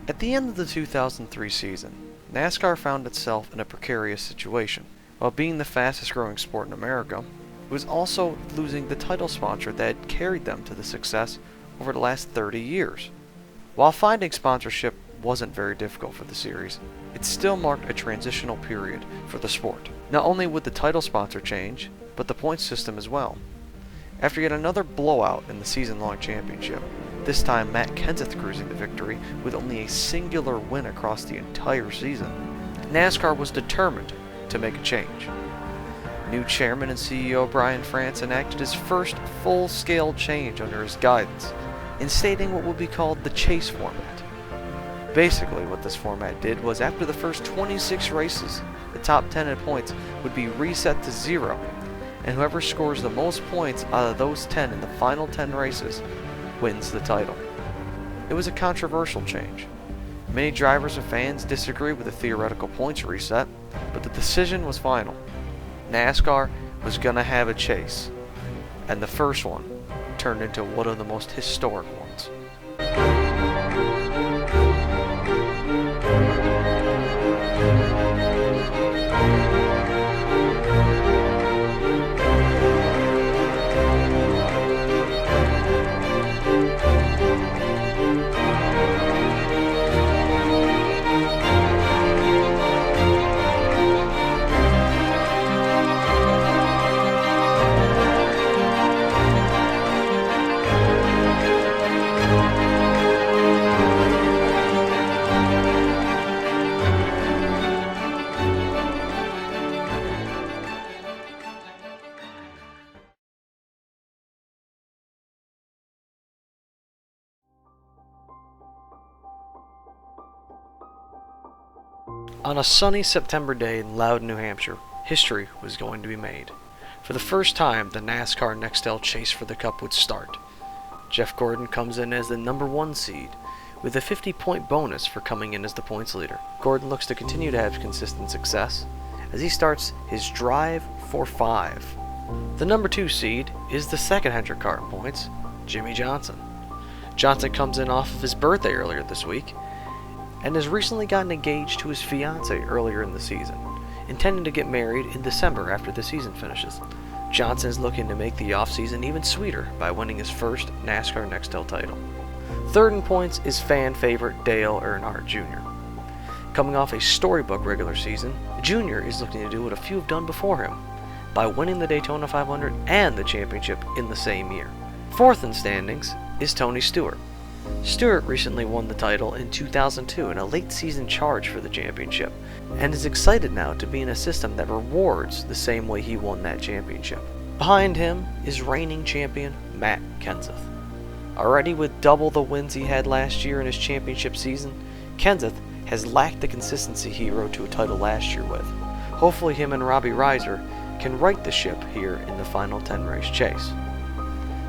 At the end of the 2003 season, NASCAR found itself in a precarious situation. While being the fastest growing sport in America, it was also losing the title sponsor that had carried them to the success over the last 30 years. While finding sponsorship wasn't very difficult for the series, it still marked a transitional period for the sport. Not only would the title sponsor change, but the point system as well. After yet another blowout in the season-long championship, this time Matt Kenseth cruising to victory with only a singular win across the entire season, NASCAR was determined to make a change. New chairman and CEO Brian France enacted his first full-scale change under his guidance, instating what would be called the chase format. Basically, what this format did was after the first 26 races, the top 10 in points would be reset to 0, and whoever scores the most points out of those 10 in the final 10 races wins the title. It was a controversial change. Many drivers and fans disagreed with the theoretical points reset, but the decision was final. NASCAR was gonna have a chase, and the first one turned into one of the most historic ones. On a sunny September day in Loudon, New Hampshire, history was going to be made. For the first time, the NASCAR NEXTEL chase for the Cup would start. Jeff Gordon comes in as the number 1 seed, with a 50-point bonus for coming in as the points leader. Gordon looks to continue to have consistent success as he starts his drive for 5. The number 2 seed is the second Hendrick car in points, Jimmy Johnson. Johnson comes in off of his birthday earlier this week, and has recently gotten engaged to his fiancée earlier in the season, intending to get married in December after the season finishes. Johnson is looking to make the offseason even sweeter by winning his first NASCAR NEXTEL title. Third in points is fan favorite Dale Earnhardt Jr. Coming off a storybook regular season, Jr. is looking to do what a few have done before him, by winning the Daytona 500 and the championship in the same year. Fourth in standings is Tony Stewart. Stewart recently won the title in 2002 in a late season charge for the championship, and is excited now to be in a system that rewards the same way he won that championship. Behind him is reigning champion Matt Kenseth. Already with double the wins he had last year in his championship season, Kenseth has lacked the consistency he rode to a title last year with. Hopefully him and Robbie Reiser can right the ship here in the final 10 race chase.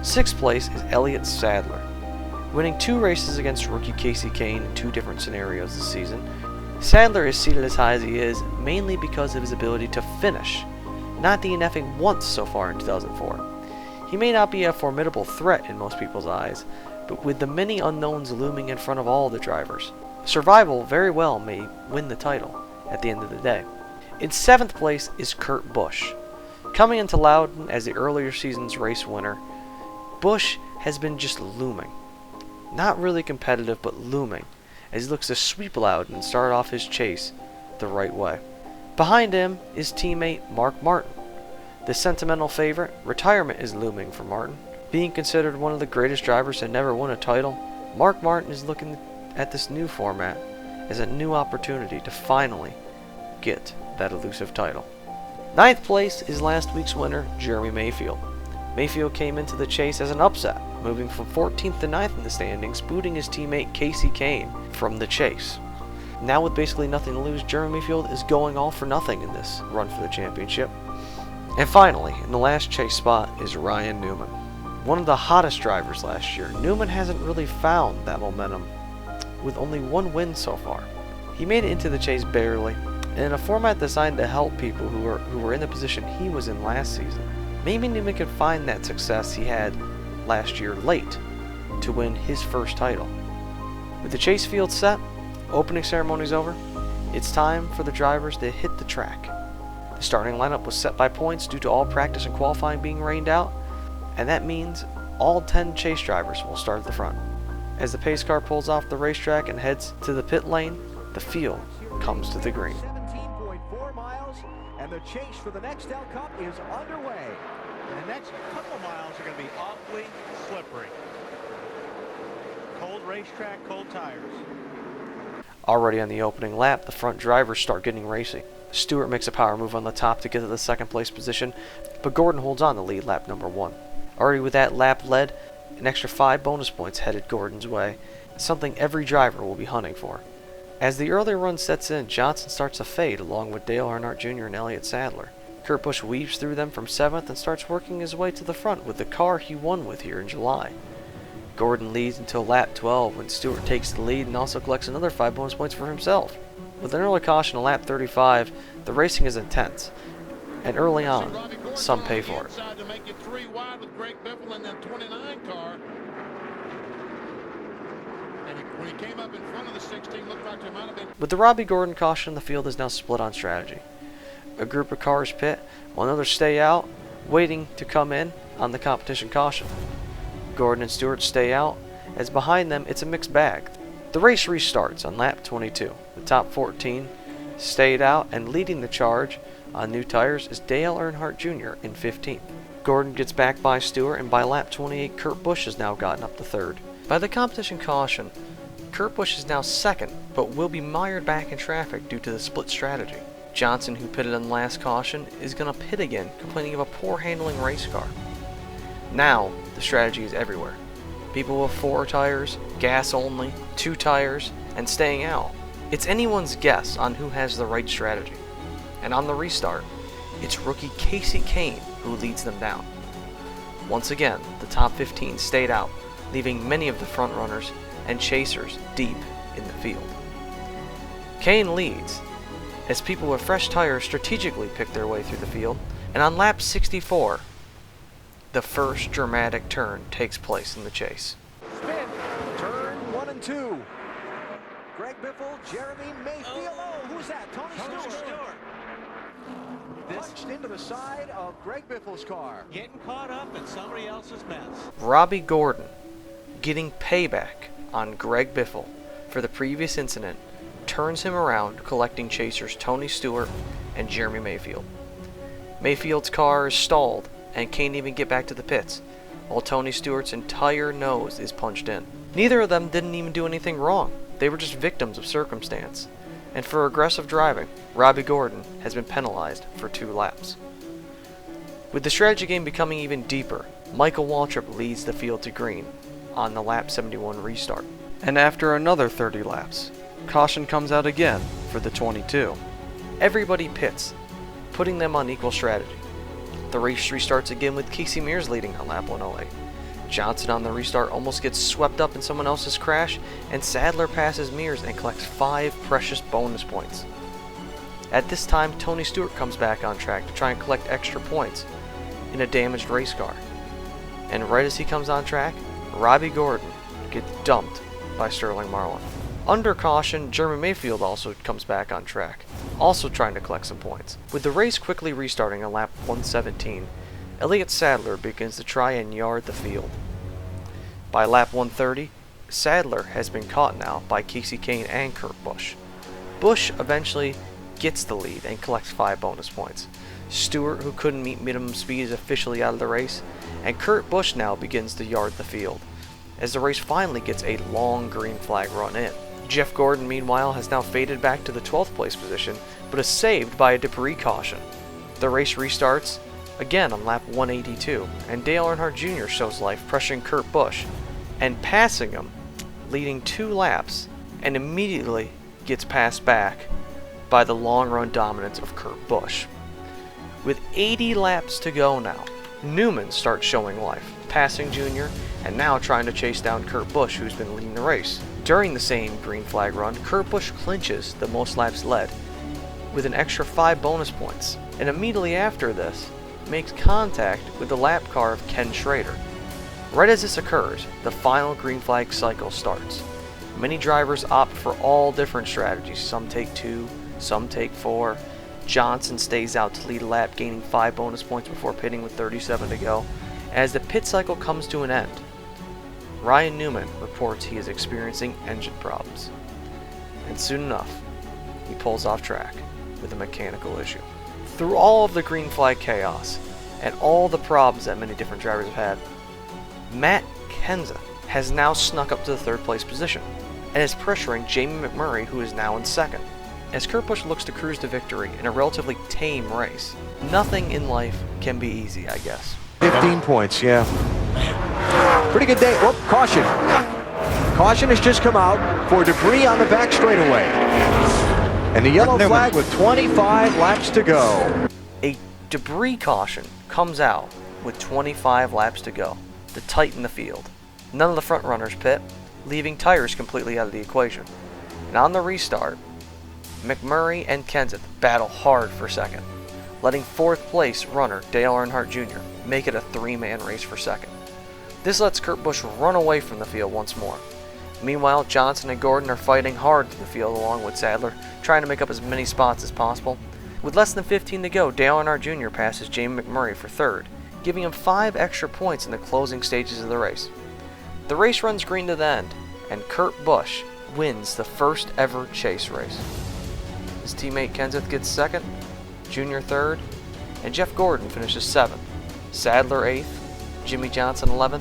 Sixth place is Elliott Sadler. Winning 2 races against rookie Casey Kane in 2 different scenarios this season, Sadler is seated as high as he is mainly because of his ability to finish, not DNFing once so far in 2004. He may not be a formidable threat in most people's eyes, but with the many unknowns looming in front of all the drivers, survival very well may win the title at the end of the day. In 7th place is Kurt Busch. Coming into Loudon as the earlier season's race winner, Busch has been just looming. Not really competitive, but looming, as he looks to sweep Loudon and start off his chase the right way. Behind him is teammate Mark Martin. The sentimental favorite, retirement is looming for Martin. Being considered one of the greatest drivers to never win a title, Mark Martin is looking at this new format as a new opportunity to finally get that elusive title. 9th place is last week's winner, Jeremy Mayfield. Mayfield came into the chase as an upset, moving from 14th to 9th in the standings, booting his teammate Casey Kane from the chase. Now with basically nothing to lose, Jeremy Mayfield is going all for nothing in this run for the championship. And finally, in the last chase spot is Ryan Newman. One of the hottest drivers last year, Newman hasn't really found that momentum, with only 1 win so far. He made it into the chase barely, and in a format designed to help people who were in the position he was in last season. Maybe Newman could find that success he had last year late to win his first title. With the chase field set, Opening ceremony's over. It's time for the drivers to hit the track. The starting lineup was set by points due to all practice and qualifying being rained out, and that means all 10 chase drivers will start at the front. As the pace car pulls off the racetrack and heads to the pit lane, the field comes to the green. 17.4 miles, and the chase for the NEXTEL Cup is underway. And the next couple of miles are going to be awfully slippery. Cold racetrack, cold tires. Already on the opening lap, the front drivers start getting racy. Stewart makes a power move on the top to get to the second place position, but Gordon holds on to lead lap number 1. Already with that lap led, an extra 5 bonus points headed Gordon's way, something every driver will be hunting for. As the early run sets in, Johnson starts to fade along with Dale Earnhardt Jr. and Elliott Sadler. Kurt Busch weaves through them from 7th and starts working his way to the front with the car he won with here in July. Gordon leads until lap 12 when Stewart takes the lead and also collects another 5 bonus points for himself. With an early caution on lap 35, the racing is intense, and early on, some pay for it. With the Robbie Gordon caution, the field is now split on strategy. A group of cars pit, while others stay out, waiting to come in on the competition caution. Gordon and Stewart stay out, as behind them it's a mixed bag. The race restarts on lap 22. The top 14 stayed out, and leading the charge on new tires is Dale Earnhardt Jr. in 15th. Gordon gets back by Stewart, and by lap 28 Kurt Busch has now gotten up to 3rd. By the competition caution, Kurt Busch is now 2nd, but will be mired back in traffic due to the split strategy. Johnson, who pitted on the last caution, is going to pit again, complaining of a poor handling race car. Now, the strategy is everywhere. People with 4 tires, gas only, 2 tires, and staying out. It's anyone's guess on who has the right strategy. And on the restart, it's rookie Kasey Kahne who leads them down. Once again, the top 15 stayed out, leaving many of the front runners and chasers deep in the field. Kahne leads, as people with fresh tires strategically pick their way through the field, and on lap 64, the first dramatic turn takes place in the chase. Spin, turn 1 and 2. Greg Biffle, Jeremy Mayfield. Oh, who's that? Tony Stewart. Punched into the side of Greg Biffle's car. Getting caught up in somebody else's mess. Robbie Gordon getting payback on Greg Biffle for the previous incident turns him around, collecting chasers Tony Stewart and Jeremy Mayfield. Mayfield's car is stalled and can't even get back to the pits, while Tony Stewart's entire nose is punched in. Neither of them didn't even do anything wrong. They were just victims of circumstance. And for aggressive driving, Robbie Gordon has been penalized for 2 laps. With the strategy game becoming even deeper, Michael Waltrip leads the field to green on the lap 71 restart. And after another 30 laps, caution comes out again for the 22. Everybody pits, putting them on equal strategy. The race restarts again with Casey Mears leading on lap 108. Johnson on the restart almost gets swept up in someone else's crash, and Sadler passes Mears and collects 5 precious bonus points. At this time, Tony Stewart comes back on track to try and collect extra points in a damaged race car. And right as he comes on track, Robbie Gordon gets dumped by Sterling Marlin. Under caution, Jeremy Mayfield also comes back on track, also trying to collect some points. With the race quickly restarting on lap 117, Elliott Sadler begins to try and yard the field. By lap 130, Sadler has been caught now by Kasey Kahne and Kurt Busch. Busch eventually gets the lead and collects 5 bonus points. Stewart, who couldn't meet minimum speed, is officially out of the race, and Kurt Busch now begins to yard the field, as the race finally gets a long green flag run in. Jeff Gordon, meanwhile, has now faded back to the 12th place position, but is saved by a debris caution. The race restarts again on lap 182, and Dale Earnhardt Jr. shows life, pressuring Kurt Busch and passing him, leading 2 laps, and immediately gets passed back by the long run dominance of Kurt Busch. With 80 laps to go now, Newman starts showing life, passing Jr. and now trying to chase down Kurt Busch, who's been leading the race. During the same green flag run, Kurt Busch clinches the most laps led with an extra 5 bonus points, and immediately after this, makes contact with the lap car of Ken Schrader. Right as this occurs, the final green flag cycle starts. Many drivers opt for all different strategies. Some take 2, some take 4. Johnson stays out to lead a lap, gaining 5 bonus points before pitting with 37 to go. As the pit cycle comes to an end, Ryan Newman reports he is experiencing engine problems. And soon enough, he pulls off track with a mechanical issue. Through all of the green flag chaos and all the problems that many different drivers have had, Matt Kenseth has now snuck up to the 3rd place position and is pressuring Jamie McMurray, who is now in 2nd. As Kurt Busch looks to cruise to victory in a relatively tame race, nothing in life can be easy, I guess. 15 points, yeah. Pretty good day. Whoop, caution. Caution has just come out for debris on the back straightaway. And the yellow flag with 25 laps to go. A debris caution comes out with 25 laps to go to tighten the field. None of the front runners pit, leaving tires completely out of the equation. And on the restart, McMurray and Kenseth battle hard for 2nd, letting 4th place runner Dale Earnhardt Jr. make it a 3-man race for 2nd. This lets Kurt Busch run away from the field once more. Meanwhile, Johnson and Gordon are fighting hard through the field along with Sadler, trying to make up as many spots as possible. With less than 15 to go, Dale Earnhardt Jr. passes Jamie McMurray for 3rd, giving him 5 extra points in the closing stages of the race. The race runs green to the end, and Kurt Busch wins the first ever chase race. His teammate Kenseth gets 2nd, Junior 3rd, and Jeff Gordon finishes 7th. Sadler 8th, Jimmy Johnson 11th,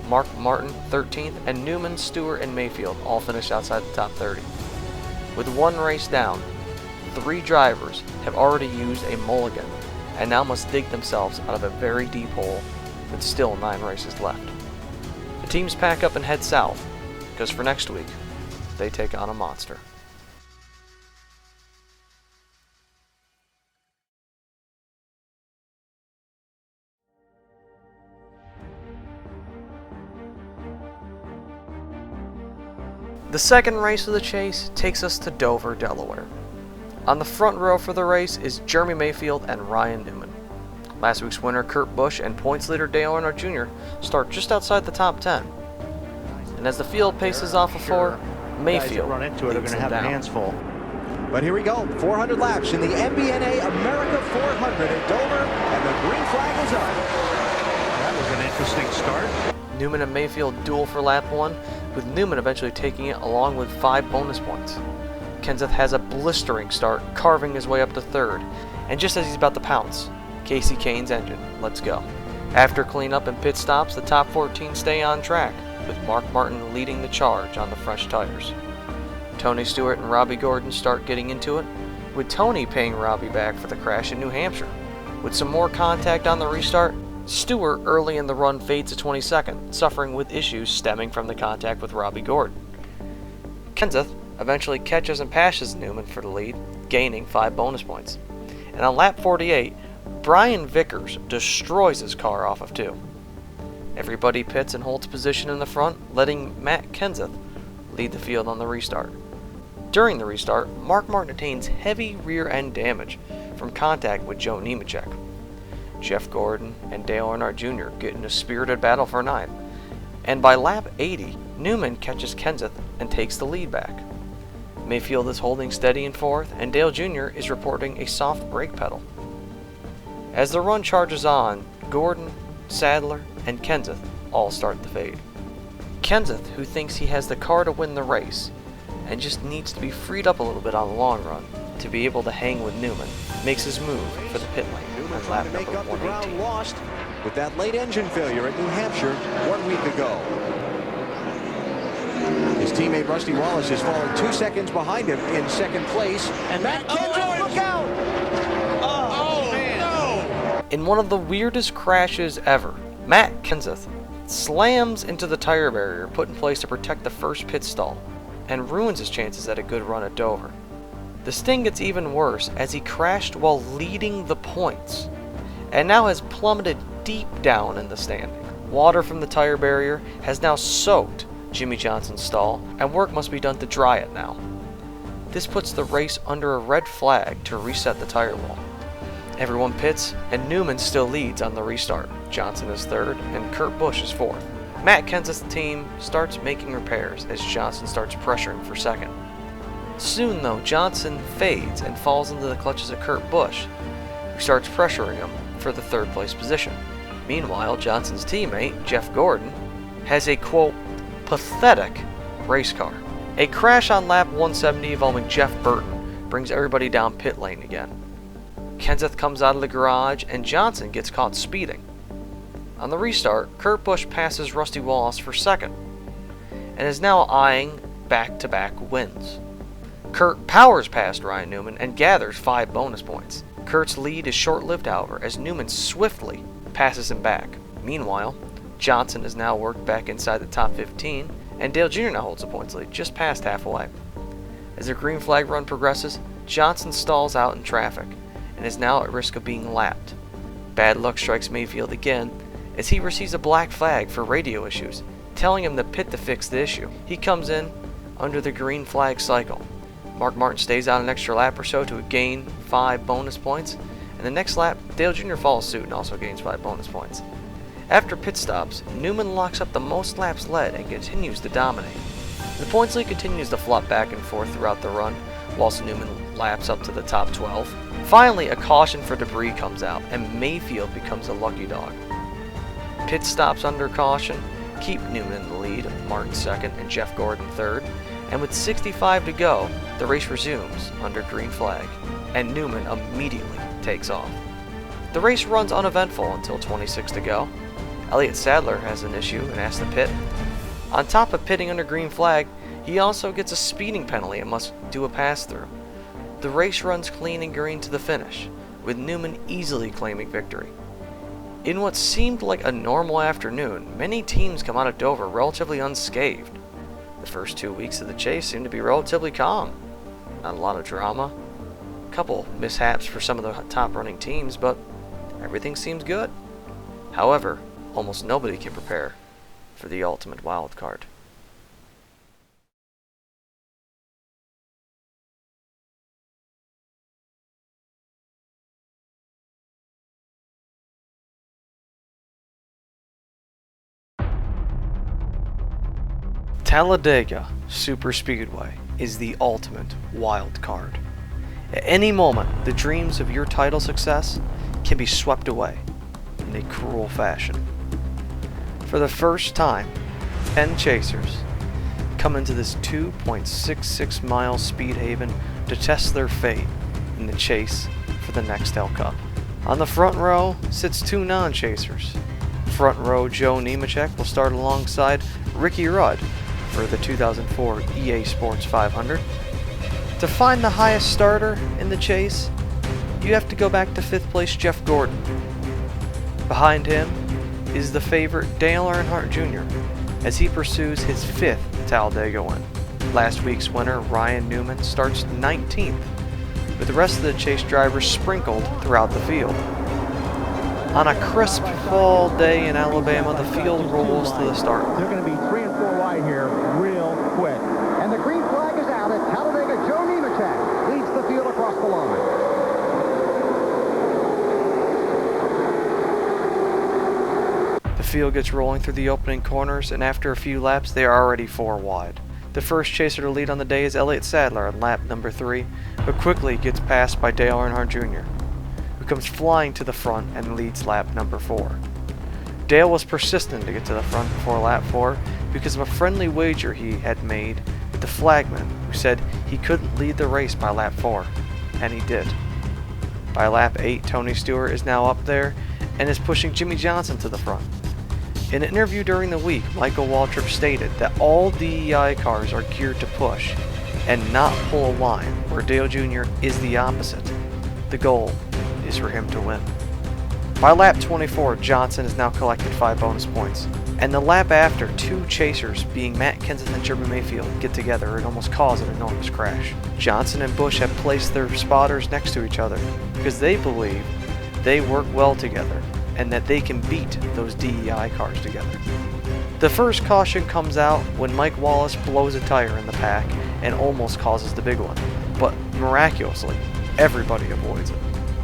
Mark Martin 13th, and Newman, Stewart, and Mayfield all finished outside the top 30. With 1 race down, 3 drivers have already used a mulligan and now must dig themselves out of a very deep hole with still 9 races left. The teams pack up and head south, because for next week, they take on a monster. The second race of the chase takes us to Dover, Delaware. On the front row for the race is Jeremy Mayfield and Ryan Newman. Last week's winner Kurt Busch and points leader Dale Earnhardt Jr. start just outside the top 10. And as the field paces off of 4, Mayfield run into it are leads going to them have down. their hands full. But here we go, 400 laps in the MBNA America 400 at Dover, and the green flag is up. That was an interesting start. Newman and Mayfield duel for lap 1, with Newman eventually taking it along with 5 bonus points. Kenseth has a blistering start, carving his way up to 3rd, and just as he's about to pounce, Casey Kane's engine lets go. After cleanup and pit stops, the top 14 stay on track, with Mark Martin leading the charge on the fresh tires. Tony Stewart and Robbie Gordon start getting into it, with Tony paying Robbie back for the crash in New Hampshire. With some more contact on the restart, Stewart early in the run fades to 22nd, suffering with issues stemming from the contact with Robbie Gordon. Kenseth eventually catches and passes Newman for the lead, gaining 5 bonus points. And on lap 48, Brian Vickers destroys his car off of 2. Everybody pits and holds position in the front, letting Matt Kenseth lead the field on the restart. During the restart, Mark Martin attains heavy rear end damage from contact with Joe Nemechek. Jeff Gordon and Dale Earnhardt Jr. get in a spirited battle for 9th, and by lap 80, Newman catches Kenseth and takes the lead back. Mayfield is holding steady in 4th, and Dale Jr. is reporting a soft brake pedal. As the run charges on, Gordon, Sadler, and Kenseth all start to fade. Kenseth, who thinks he has the car to win the race, and just needs to be freed up a little bit on the long run to be able to hang with Newman, makes his move for the pit lane on lap Trying to make number up the ground 118. lost with that late engine failure at New Hampshire 1 week ago. His teammate Rusty Wallace has fallen 2 seconds behind him in 2nd place. And Matt Kenseth, look out! Oh, man. No! In one of the weirdest crashes ever, Matt Kenseth slams into the tire barrier put in place to protect the first pit stall and ruins his chances at a good run at Dover. The sting gets even worse as he crashed while leading the points and now has plummeted deep down in the standing. Water from the tire barrier has now soaked Jimmy Johnson's stall, and work must be done to dry it now. This puts the race under a red flag to reset the tire wall. Everyone pits, and Newman still leads on the restart. Johnson is 3rd, and Kurt Busch is 4th. Matt Kenseth's team starts making repairs as Johnson starts pressuring for second. Soon though, Johnson fades and falls into the clutches of Kurt Busch, who starts pressuring him for the third place position. Meanwhile, Johnson's teammate, Jeff Gordon, has a quote, pathetic race car. A crash on lap 170 involving Jeff Burton brings everybody down pit lane again. Kenseth comes out of the garage and Johnson gets caught speeding. On the restart, Kurt Busch passes Rusty Wallace for second and is now eyeing back-to-back wins. Kurt powers past Ryan Newman and gathers 5 bonus points. Kurt's lead is short-lived, however, as Newman swiftly passes him back. Meanwhile, Johnson is now worked back inside the top 15, and Dale Jr. now holds the points lead, just past halfway. As the green flag run progresses, Johnson stalls out in traffic and is now at risk of being lapped. Bad luck strikes Mayfield again as he receives a black flag for radio issues, telling him to pit to fix the issue. He comes in under the green flag cycle. Mark Martin stays out an extra lap or so to gain 5 bonus points, and the next lap, Dale Jr. follows suit and also gains 5 bonus points. After pit stops, Newman locks up the most laps led and continues to dominate. The points lead continues to flop back and forth throughout the run, whilst Newman laps up to the top 12. Finally, a caution for debris comes out, and Mayfield becomes a lucky dog. Pit stops under caution keep Newman in the lead, Martin second, and Jeff Gordon third. And with 65 to go, the race resumes under green flag, and Newman immediately takes off. The race runs uneventful until 26 to go. Elliott Sadler has an issue and has to pit. On top of pitting under green flag, he also gets a speeding penalty and must do a pass-through. The race runs clean and green to the finish, with Newman easily claiming victory. In what seemed like a normal afternoon, many teams come out of Dover relatively unscathed. The first 2 weeks of the chase seemed to be relatively calm. Not a lot of drama. A couple mishaps for some of the top running teams, but everything seems good. However, almost nobody can prepare for the ultimate wild card. Talladega Superspeedway is the ultimate wild card. At any moment, the dreams of your title success can be swept away in a cruel fashion. For the first time, 10 chasers come into this 2.66 mile speed haven to test their fate in the chase for the NEXTEL Cup. On the front row sits 2 non-chasers. Front row Joe Nemechek will start alongside Ricky Rudd for the 2004 EA Sports 500. To find the highest starter in the chase, you have to go back to 5th place Jeff Gordon. Behind him is the favorite Dale Earnhardt Jr. as he pursues his 5th Talladega win. Last week's winner, Ryan Newman, starts 19th, with the rest of the chase drivers sprinkled throughout the field. On a crisp fall day in Alabama, the field rolls to the start. They're going to be 3 and 4 wide here real quick. And the green flag is out at Talladega. Joe Nemechek leads the field across the line. The field gets rolling through the opening corners, and after a few laps, they are already 4 wide. The first chaser to lead on the day is Elliott Sadler on lap number 3, but quickly gets passed by Dale Earnhardt Jr., who comes flying to the front and leads lap number 4. Dale was persistent to get to the front before lap 4 because of a friendly wager he had made with the flagman, who said he couldn't lead the race by lap 4, and he did. By lap 8, Tony Stewart is now up there and is pushing Jimmy Johnson to the front. In an interview during the week, Michael Waltrip stated that all DEI cars are geared to push and not pull a line, where Dale Jr. is the opposite. The goal is for him to win. By lap 24, Johnson has now collected 5 bonus points, and the lap after, 2 chasers, being Matt Kenseth and Jeremy Mayfield, get together and almost cause an enormous crash. Johnson and Busch have placed their spotters next to each other because they believe they work well together and that they can beat those DEI cars together. The first caution comes out when Mike Wallace blows a tire in the pack and almost causes the big one, but miraculously, everybody avoids it.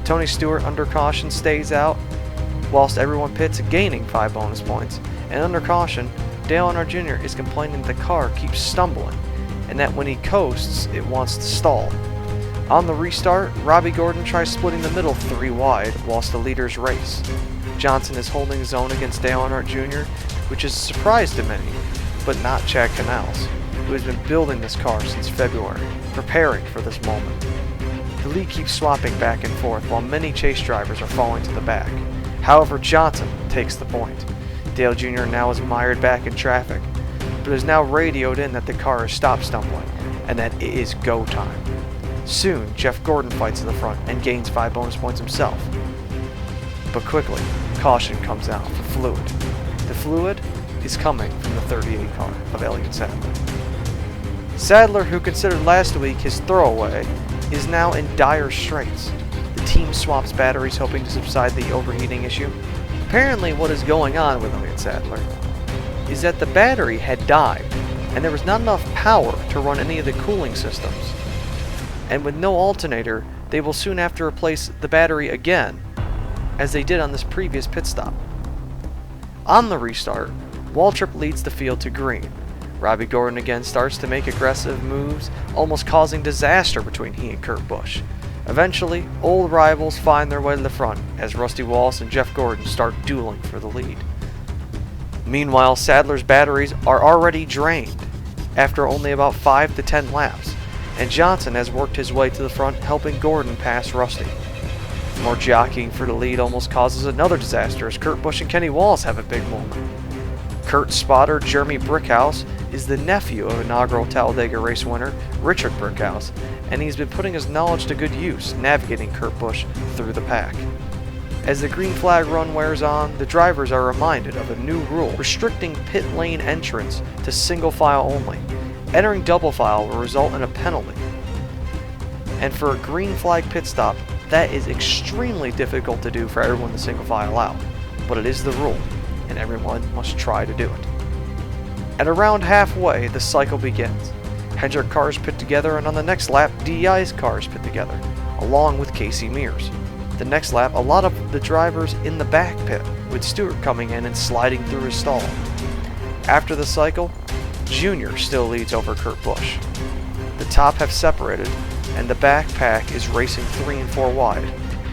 Tony Stewart under caution stays out, whilst everyone pits, gaining 5 bonus points, and under caution, Dale Earnhardt Jr. is complaining the car keeps stumbling, and that when he coasts, it wants to stall. On the restart, Robbie Gordon tries splitting the middle 3 wide whilst the leaders race. Johnson is holding his own against Dale Earnhardt Jr., which is a surprise to many, but not Chad Canals, who has been building this car since February, preparing for this moment. The lead keeps swapping back and forth while many chase drivers are falling to the back. However, Johnson takes the point. Dale Jr. now is mired back in traffic, but is now radioed in that the car has stopped stumbling and that it is go time. Soon, Jeff Gordon fights to the front and gains 5 bonus points himself. But quickly, caution comes out for fluid. The fluid is coming from the 38 car of Elliott Sadler. Sadler, who considered last week his throwaway, is now in dire straits. The team swaps batteries hoping to subside the overheating issue. Apparently what is going on with Elliott Sadler is that the battery had died and there was not enough power to run any of the cooling systems. And with no alternator, they will soon have to replace the battery again, as they did on this previous pit stop. On the restart, Waltrip leads the field to green. Robbie Gordon again starts to make aggressive moves, almost causing disaster between he and Kurt Busch. Eventually, old rivals find their way to the front as Rusty Wallace and Jeff Gordon start dueling for the lead. Meanwhile, Sadler's batteries are already drained after only about 5 to 10 laps, and Johnson has worked his way to the front, helping Gordon pass Rusty. More jockeying for the lead almost causes another disaster as Kurt Busch and Kenny Wallace have a big moment. Kurt's spotter, Jeremy Brickhouse, is the nephew of inaugural Talladega race winner Richard Brickhouse, and he's been putting his knowledge to good use, navigating Kurt Busch through the pack. As the green flag run wears on, the drivers are reminded of a new rule restricting pit lane entrance to single file only. Entering double file will result in a penalty. And for a green flag pit stop, that is extremely difficult to do for everyone to single file out. But it is the rule, and everyone must try to do it. At around halfway, the cycle begins. Hendrick cars pit together, and on the next lap, DEI's cars pit together, along with Casey Mears. The next lap, a lot of the drivers in the back pit, with Stewart coming in and sliding through his stall. After the cycle, Junior still leads over Kurt Busch. The top have separated, and the back pack is racing 3 and 4 wide.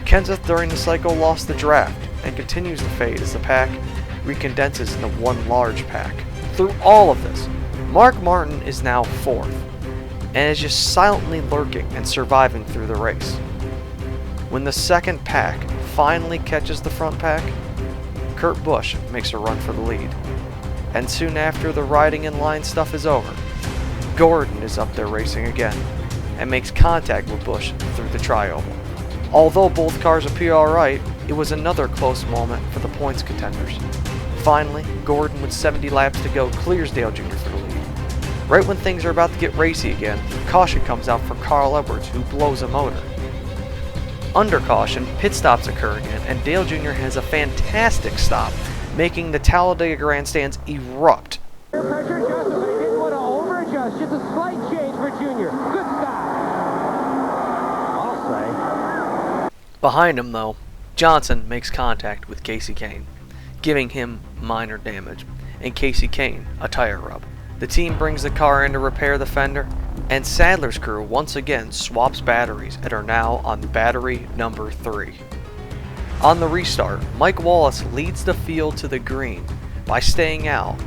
Kenseth during the cycle lost the draft and continues to fade as the pack recondenses into one large pack. Through all of this, Mark Martin is now 4th and is just silently lurking and surviving through the race. When the second pack finally catches the front pack, Kurt Busch makes a run for the lead. And soon after the riding in line stuff is over, Gordon is up there racing again and makes contact with Busch through the tri-oval. Although both cars appear alright, it was another close moment for the points contenders. Finally, Gordon with 70 laps to go clears Dale Jr. for the lead. Right when things are about to get racy again, caution comes out for Carl Edwards, who blows a motor. Under caution, pit stops occur again, and Dale Jr. has a fantastic stop, making the Talladega grandstands erupt. Air pressure adjustment, but he didn't want to over-adjust. Just a slight change for Junior. Good stop. I'll say. Behind him, though, Johnson makes contact with Casey Kane, giving him minor damage, and Casey Kane a tire rub. The team brings the car in to repair the fender, and Sadler's crew once again swaps batteries and are now on battery number 3. On the restart, Mike Wallace leads the field to the green by staying out,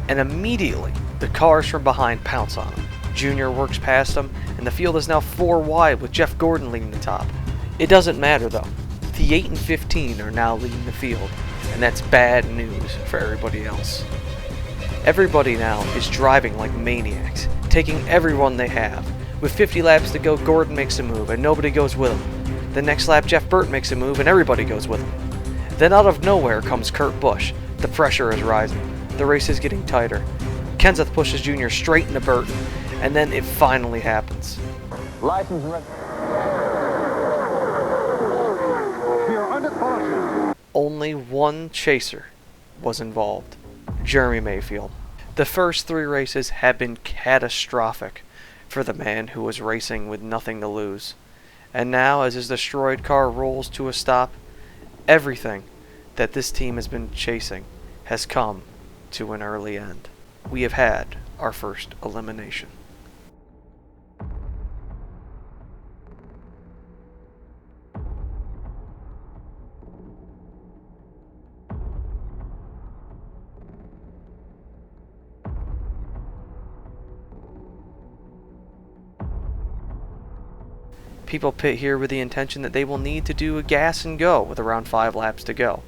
and immediately the cars from behind pounce on him. Junior works past him, and the field is now 4 wide with Jeff Gordon leading the top. It doesn't matter though. The 8 and 15 are now leading the field, and that's bad news for everybody else. Everybody now is driving like maniacs, taking everyone they have. With 50 laps to go, Gordon makes a move, and nobody goes with him. The next lap, Jeff Burton makes a move, and everybody goes with him. Then out of nowhere comes Kurt Busch. The pressure is rising. The race is getting tighter. Kenseth pushes Junior straight into Burton, and then it finally happens. License ready. We are under caution. Only one chaser was involved. Jeremy Mayfield. The first 3 races have been catastrophic for the man who was racing with nothing to lose. And now, as his destroyed car rolls to a stop, everything that this team has been chasing has come to an early end. We have had our first elimination. People pit here with the intention that they will need to do a gas and go with around 5 laps to go.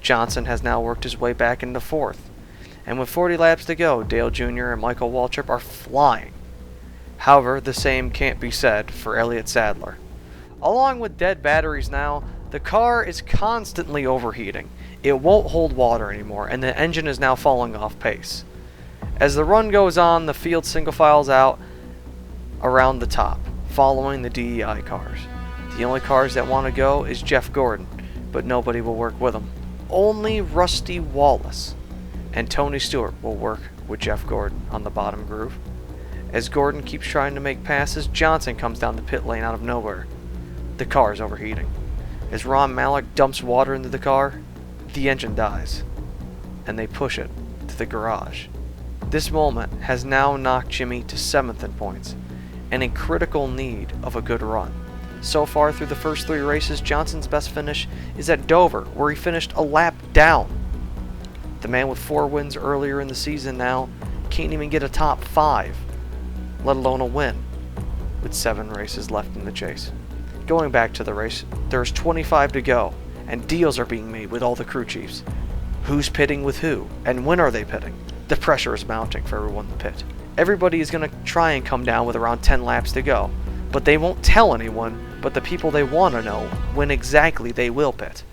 Johnson has now worked his way back into 4th. And with 40 laps to go, Dale Jr. and Michael Waltrip are flying. However, the same can't be said for Elliott Sadler. Along with dead batteries now, the car is constantly overheating. It won't hold water anymore, and the engine is now falling off pace. As the run goes on, the field single files out around the top, following the DEI cars. The only cars that want to go is Jeff Gordon, but nobody will work with him. Only Rusty Wallace and Tony Stewart will work with Jeff Gordon on the bottom groove. As Gordon keeps trying to make passes, Johnson comes down the pit lane out of nowhere. The car is overheating. As Ron Malik dumps water into the car, the engine dies, and they push it to the garage. This moment has now knocked Jimmy to 7th in points, and in critical need of a good run. So far through the first 3 races, Johnson's best finish is at Dover, where he finished a lap down. The man with 4 wins earlier in the season now can't even get a top 5, let alone a win, with 7 races left in the chase. Going back to the race, there's 25 to go, and deals are being made with all the crew chiefs. Who's pitting with who, and when are they pitting? The pressure is mounting for everyone in the pit. Everybody is going to try and come down with around 10 laps to go, but they won't tell anyone but the people they want to know when exactly they will pit.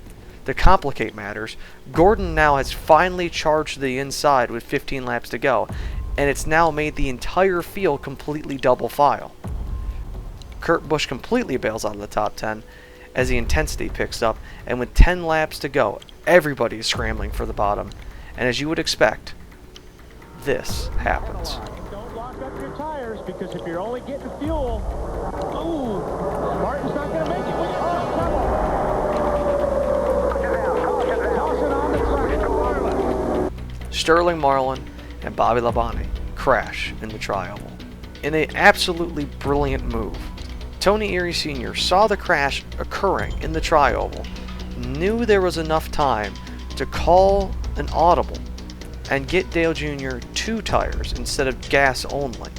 To complicate matters, Gordon now has finally charged the inside with 15 laps to go, and it's now made the entire field completely double file. Kurt Busch completely bails out of the top 10 as the intensity picks up, and with 10 laps to go, everybody is scrambling for the bottom, and as you would expect, this happens. Don't lock up your tires, because if you're only getting fuel, ooh, Martin's not going to make it with trouble. Caution on the track. Sterling Marlin and Bobby Labonte crash in the tri-oval. In an absolutely brilliant move, Tony Erie Sr. saw the crash occurring in the tri-oval, knew there was enough time to call an audible and get Dale Jr. 2 tires instead of gas only.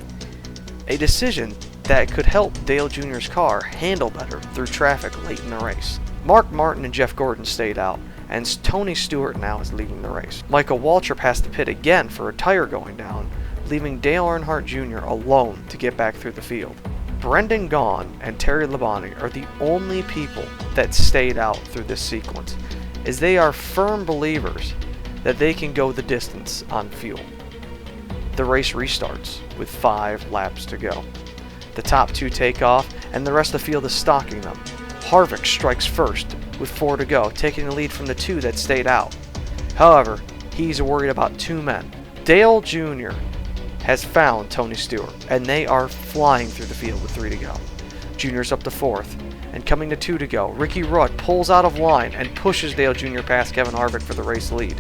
A decision that could help Dale Jr.'s car handle better through traffic late in the race. Mark Martin and Jeff Gordon stayed out, and Tony Stewart now is leading the race. Michael Waltrip has to pit again for a tire going down, leaving Dale Earnhardt Jr. alone to get back through the field. Brendan Gaughan and Terry Labonte are the only people that stayed out through this sequence, as they are firm believers that they can go the distance on fuel. The race restarts with 5 laps to go. The top 2 take off, and the rest of the field is stalking them. Harvick strikes first with 4 to go, taking the lead from the 2 that stayed out. However, he's worried about 2 men. Dale Jr. has found Tony Stewart, and they are flying through the field with 3 to go. Jr.'s up to 4th, and coming to 2 to go, Ricky Rudd pulls out of line and pushes Dale Jr. past Kevin Harvick for the race lead.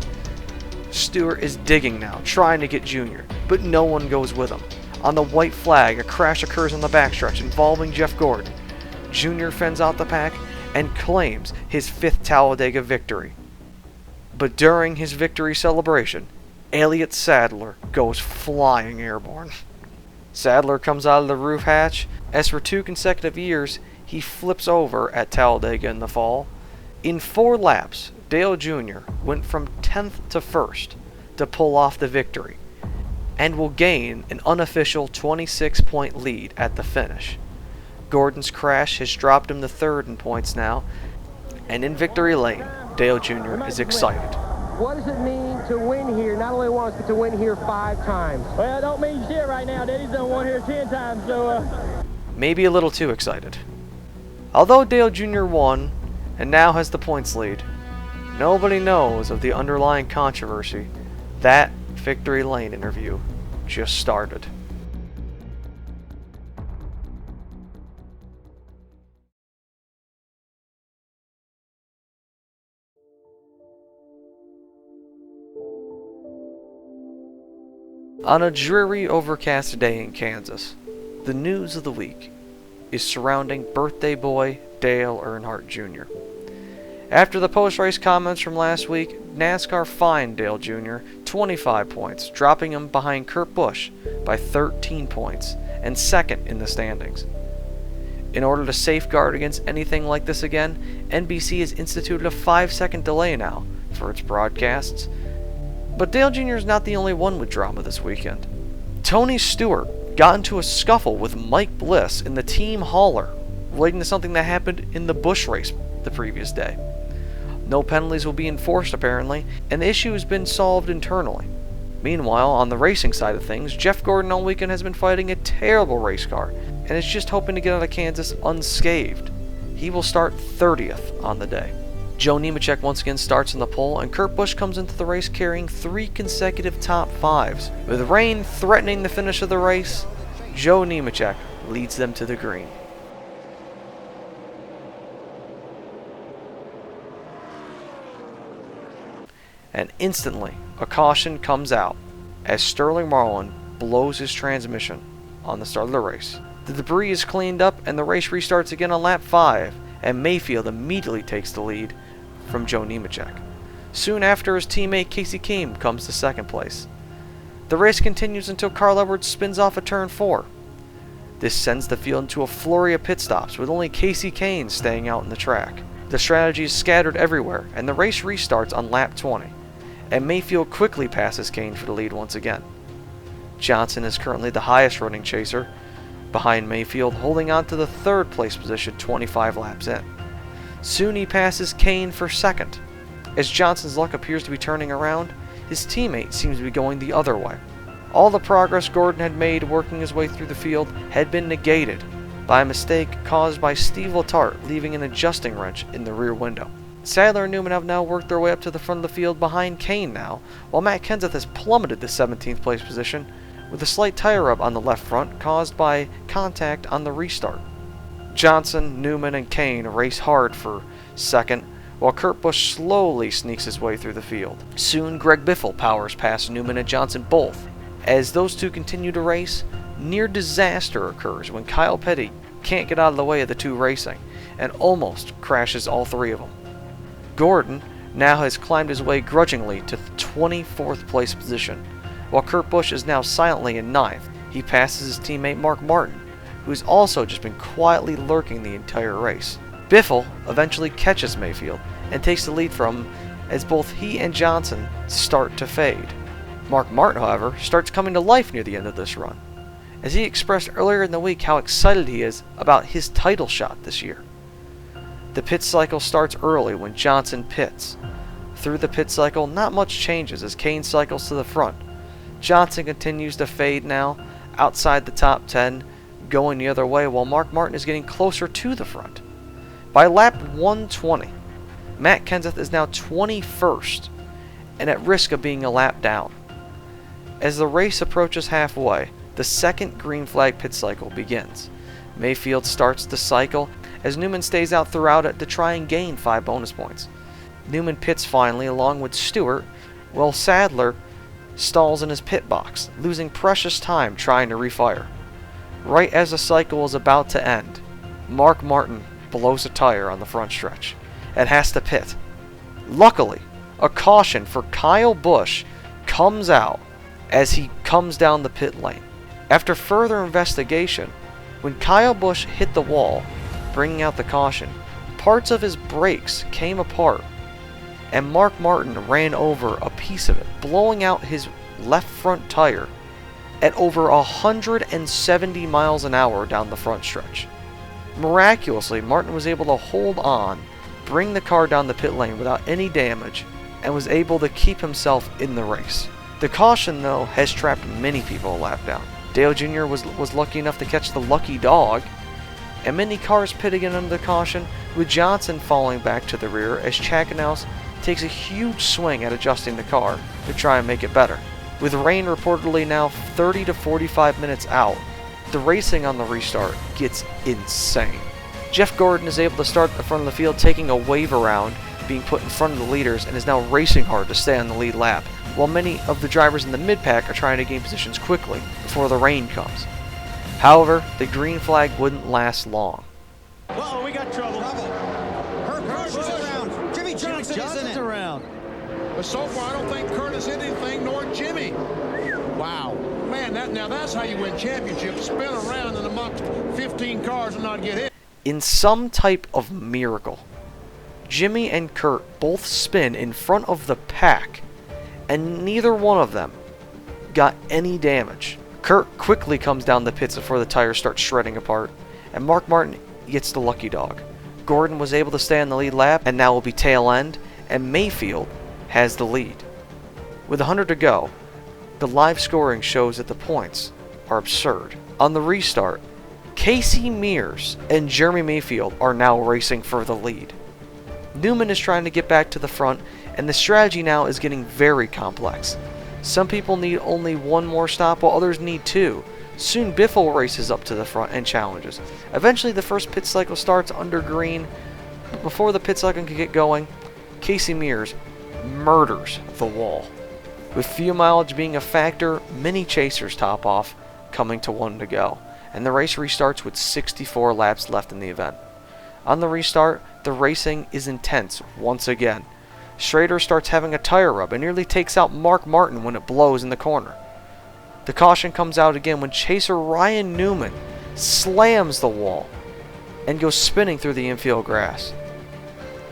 Stewart is digging now, trying to get Jr., but no one goes with him. On the white flag, a crash occurs on the backstretch involving Jeff Gordon. Jr. fends out the pack and claims his 5th Talladega victory. But during his victory celebration, Elliott Sadler goes flying airborne. Sadler comes out of the roof hatch, as for 2 consecutive years, he flips over at Talladega in the fall. In 4 laps, Dale Jr. went from 10th to 1st to pull off the victory, and will gain an unofficial 26-point lead at the finish. Gordon's crash has dropped him to 3rd in points now, and in victory lane, Dale Jr. is excited. What does it mean to win here, not only once, but to win here 5 times? Well, it don't mean shit right now. Daddy's done won here 10 times, so... Maybe a little too excited. Although Dale Jr. won, and now has the points lead, nobody knows of the underlying controversy. That victory lane interview just started. On a dreary, overcast day in Kansas, the news of the week is surrounding birthday boy Dale Earnhardt Jr. After the post-race comments from last week, NASCAR fined Dale Jr. 25 points, dropping him behind Kurt Busch by 13 points and second in the standings. In order to safeguard against anything like this again, NBC has instituted a 5-second delay now for its broadcasts. But Dale Jr. is not the only one with drama this weekend. Tony Stewart got into a scuffle with Mike Bliss in the team hauler, relating to something that happened in the Busch race the previous day. No penalties will be enforced apparently, and the issue has been solved internally. Meanwhile, on the racing side of things, Jeff Gordon all weekend has been fighting a terrible race car, and is just hoping to get out of Kansas unscathed. He will start 30th on the day. Joe Nemechek once again starts in the pole, and Kurt Busch comes into the race carrying 3 consecutive top 5s. With rain threatening the finish of the race, Joe Nemechek leads them to the green. And instantly, a caution comes out as Sterling Marlin blows his transmission on the start of the race. The debris is cleaned up and the race restarts again on lap 5, and Mayfield immediately takes the lead from Joe Nemechek. Soon after, his teammate Casey Keem comes to second place. The race continues until Carl Edwards spins off at turn 4. This sends the field into a flurry of pit stops, with only Casey Kane staying out in the track. The strategy is scattered everywhere, and the race restarts on lap 20. And Mayfield quickly passes Kane for the lead once again. Johnson is currently the highest running chaser, behind Mayfield, holding on to the 3rd place position 25 laps in. Soon he passes Kane for second. As Johnson's luck appears to be turning around, his teammate seems to be going the other way. All the progress Gordon had made working his way through the field had been negated by a mistake caused by Steve Letarte leaving an adjusting wrench in the rear window. Sadler and Newman have now worked their way up to the front of the field behind Kane now, while Matt Kenseth has plummeted to 17th place position with a slight tire rub on the left front caused by contact on the restart. Johnson, Newman, and Kane race hard for second, while Kurt Busch slowly sneaks his way through the field. Soon, Greg Biffle powers past Newman and Johnson both. As those two continue to race, near disaster occurs when Kyle Petty can't get out of the way of the two racing and almost crashes all 3 of them. Gordon now has climbed his way grudgingly to 24th place position, while Kurt Busch is now silently in 9th. He passes his teammate Mark Martin, who has also just been quietly lurking the entire race. Biffle eventually catches Mayfield and takes the lead from him as both he and Johnson start to fade. Mark Martin, however, starts coming to life near the end of this run, as he expressed earlier in the week how excited he is about his title shot this year. The pit cycle starts early when Johnson pits. Through the pit cycle, not much changes as Kane cycles to the front. Johnson continues to fade now, outside the top 10, going the other way, while Mark Martin is getting closer to the front. By lap 120, Matt Kenseth is now 21st, and at risk of being a lap down. As the race approaches halfway, the second green flag pit cycle begins. Mayfield starts the cycle, as Newman stays out throughout it to try and gain 5 bonus points. Newman pits finally along with Stewart, while Sadler stalls in his pit box, losing precious time trying to refire. Right as the cycle is about to end, Mark Martin blows a tire on the front stretch and has to pit. Luckily, a caution for Kyle Busch comes out as he comes down the pit lane. After further investigation, when Kyle Busch hit the wall, bringing out the caution, parts of his brakes came apart, and Mark Martin ran over a piece of it, blowing out his left front tire at over 170 miles an hour down the front stretch. Miraculously, Martin was able to hold on, bring the car down the pit lane without any damage, and was able to keep himself in the race. The caution, though, has trapped many people a lap down. Dale Jr. was lucky enough to catch the lucky dog, and many cars pit again under the caution, with Johnson falling back to the rear as Chackenhouse takes a huge swing at adjusting the car to try and make it better. With rain reportedly now 30 to 45 minutes out, the racing on the restart gets insane. Jeff Gordon is able to start at the front of the field, taking a wave around, being put in front of the leaders, and is now racing hard to stay on the lead lap, while many of the drivers in the mid-pack are trying to gain positions quickly before the rain comes. However, the green flag wouldn't last long. Uh-oh, we got trouble. Curtis is around. Jimmy Johnson's around. But so far, I don't think Curtis hit anything, nor Jimmy. Wow. Man, that's how you win championships. Spin around in amongst 15 cars and not get hit. In some type of miracle, Jimmy and Kurt both spin in front of the pack, and neither one of them got any damage. Kurt quickly comes down the pits before the tires start shredding apart, and Mark Martin gets the lucky dog. Gordon was able to stay on the lead lap, and now will be tail end, and Mayfield has the lead. With 100 to go, the live scoring shows that the points are absurd. On the restart, Casey Mears and Jeremy Mayfield are now racing for the lead. Newman is trying to get back to the front, and the strategy now is getting very complex. Some people need only one more stop, while others need two. Soon Biffle races up to the front and challenges. Eventually the first pit cycle starts under green, but before the pit cycle can get going, Casey Mears murders the wall. With fuel mileage being a factor, many chasers top off, coming to 1 to go, and the race restarts with 64 laps left in the event. On the restart, the racing is intense once again. Schrader starts having a tire rub and nearly takes out Mark Martin when it blows in the corner. The caution comes out again when chaser Ryan Newman slams the wall and goes spinning through the infield grass.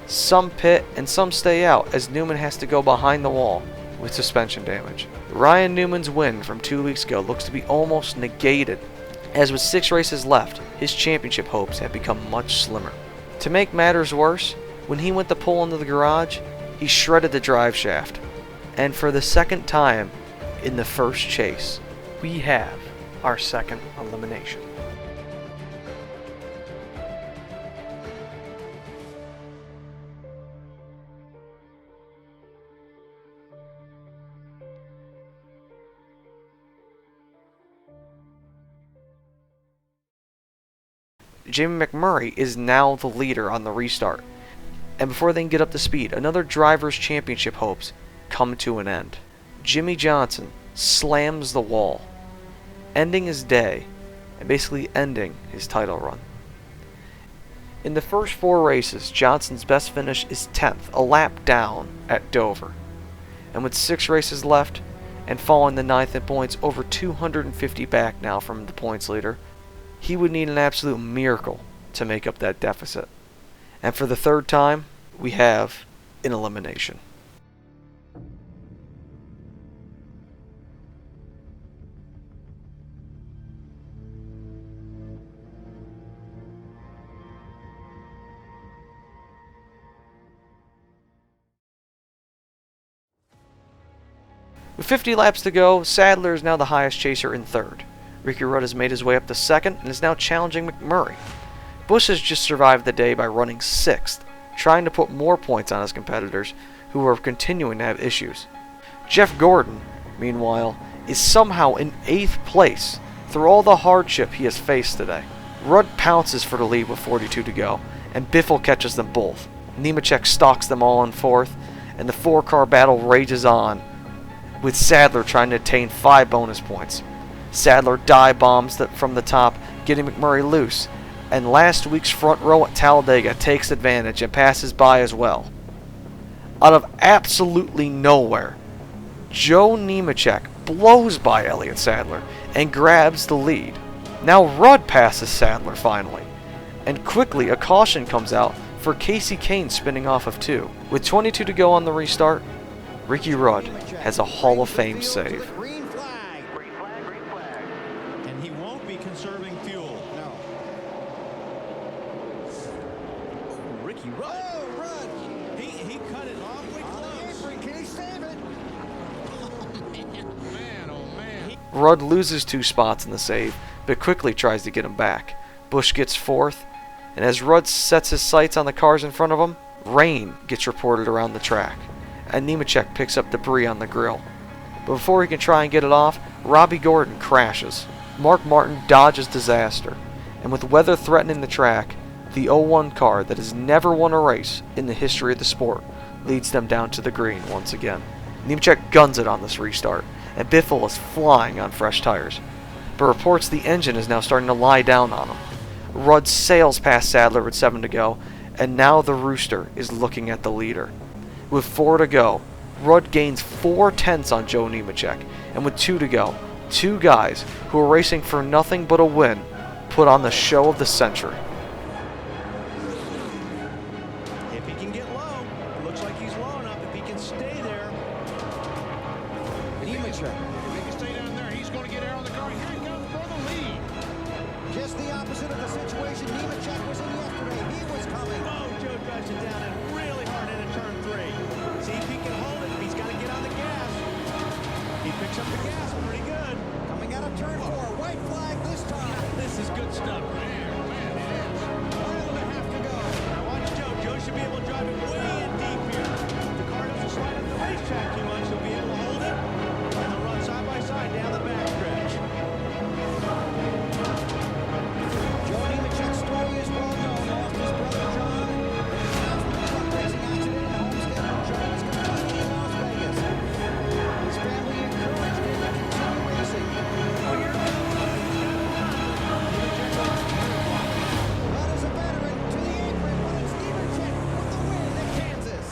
Some pit and some stay out as Newman has to go behind the wall with suspension damage. Ryan Newman's win from 2 weeks ago looks to be almost negated, as with 6 races left, his championship hopes have become much slimmer. To make matters worse, when he went to pull into the garage, he shredded the drive shaft. And for the second time in the first chase, we have our second elimination. Jamie McMurray is now the leader on the restart, and before they can get up to speed, another driver's championship hopes come to an end. Jimmy Johnson slams the wall, ending his day and basically ending his title run. In the first 4 races, Johnson's best finish is 10th, a lap down at Dover. And with 6 races left and falling the 9th in points, over 250 back now from the points leader, he would need an absolute miracle to make up that deficit. And for the 3rd time, we have an elimination. With 50 laps to go, Sadler is now the highest chaser in 3rd. Ricky Rudd has made his way up to 2nd and is now challenging McMurray. Busch has just survived the day by running 6th, trying to put more points on his competitors, who are continuing to have issues. Jeff Gordon, meanwhile, is somehow in 8th place through all the hardship he has faced today. Rudd pounces for the lead with 42 to go, and Biffle catches them both. Nemechek stalks them all in 4th, and the 4-car battle rages on, with Sadler trying to attain 5 bonus points. Sadler dive bombs from the top, getting McMurray loose, and last week's front row at Talladega takes advantage and passes by as well. Out of absolutely nowhere, Joe Nemechek blows by Elliott Sadler and grabs the lead. Now Rudd passes Sadler finally, and quickly a caution comes out for Casey Kane spinning off of 2. With 22 to go on the restart, Ricky Rudd has a Hall of Fame save. Green flag. Green flag. And he won't be conserving fuel. No. Ricky Rudd. Oh, Rudd. He cut it awfully On the close. apron. Can he save it? Man, oh man. Rudd loses 2 spots in the save, but quickly tries to get him back. Busch gets 4th, and as Rudd sets his sights on the cars in front of him, rain gets reported around the track, and Nemechek picks up debris on the grill. But before he can try and get it off, Robbie Gordon crashes. Mark Martin dodges disaster, and with weather threatening the track, the 01 car that has never won a race in the history of the sport leads them down to the green once again. Nemechek guns it on this restart, and Biffle is flying on fresh tires, but reports the engine is now starting to lie down on him. Rudd sails past Sadler with 7 to go, and now the Rooster is looking at the leader. With 4 to go, Rudd gains 4/10 on Joe Nemechek, and with 2 to go, two guys who are racing for nothing but a win put on the show of the century. If he can get low, it looks like he's low enough. If he can stay there. Nemechek. If he can stay down there, he's going to get air on the car. Here he comes for the lead. Just the opposite of the situation Nemechek was in yesterday. He was coming. Oh, Joe drives it down and really hard into turn 3. See if he can hold it. He's got to get on the gas. He picks up the gas pretty good. Coming out of turn 4. White flag this time. This is good stuff right here. Man, it is. 1.5 to go. Now watch Joe. Joe should be able to drive it way in deep here. If the car doesn't slide up the racetrack too much, he'll be able to hold it. And they'll run side by side down the backstretch. Joe Nemechek's story is well known. Lost his brother John in a truck racing accident in Homestead-Miami, Kentucky in Las Vegas. His family encouraged him to continue racing. But as a veteran, to the apron, but it's Nemechek with the win at Kansas.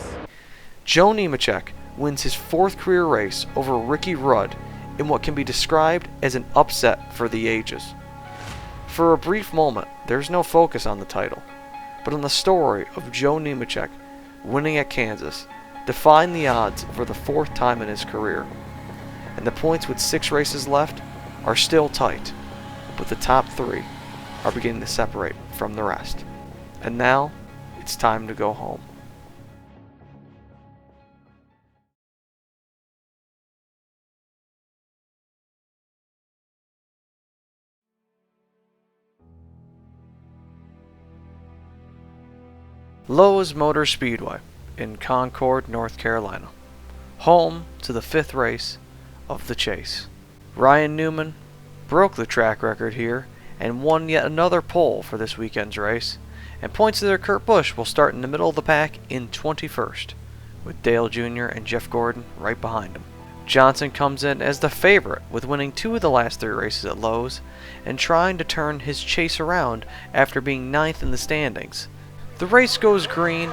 Joe Nemechek wins his 4th career race over Ricky Rudd in what can be described as an upset for the ages. For a brief moment, there's no focus on the title, but on the story of Joe Nemechek winning at Kansas, defying the odds for the 4th time in his career. And the points with 6 races left are still tight, but the top 3 are beginning to separate from the rest. And now, it's time to go home. Lowe's Motor Speedway in Concord, North Carolina, home to the 5th race of the chase. Ryan Newman broke the track record here and won yet another pole for this weekend's race, and points leader Kurt Busch will start in the middle of the pack in 21st, with Dale Jr. and Jeff Gordon right behind him. Johnson comes in as the favorite with winning 2 of the last 3 races at Lowe's and trying to turn his chase around after being 9th in the standings. The race goes green,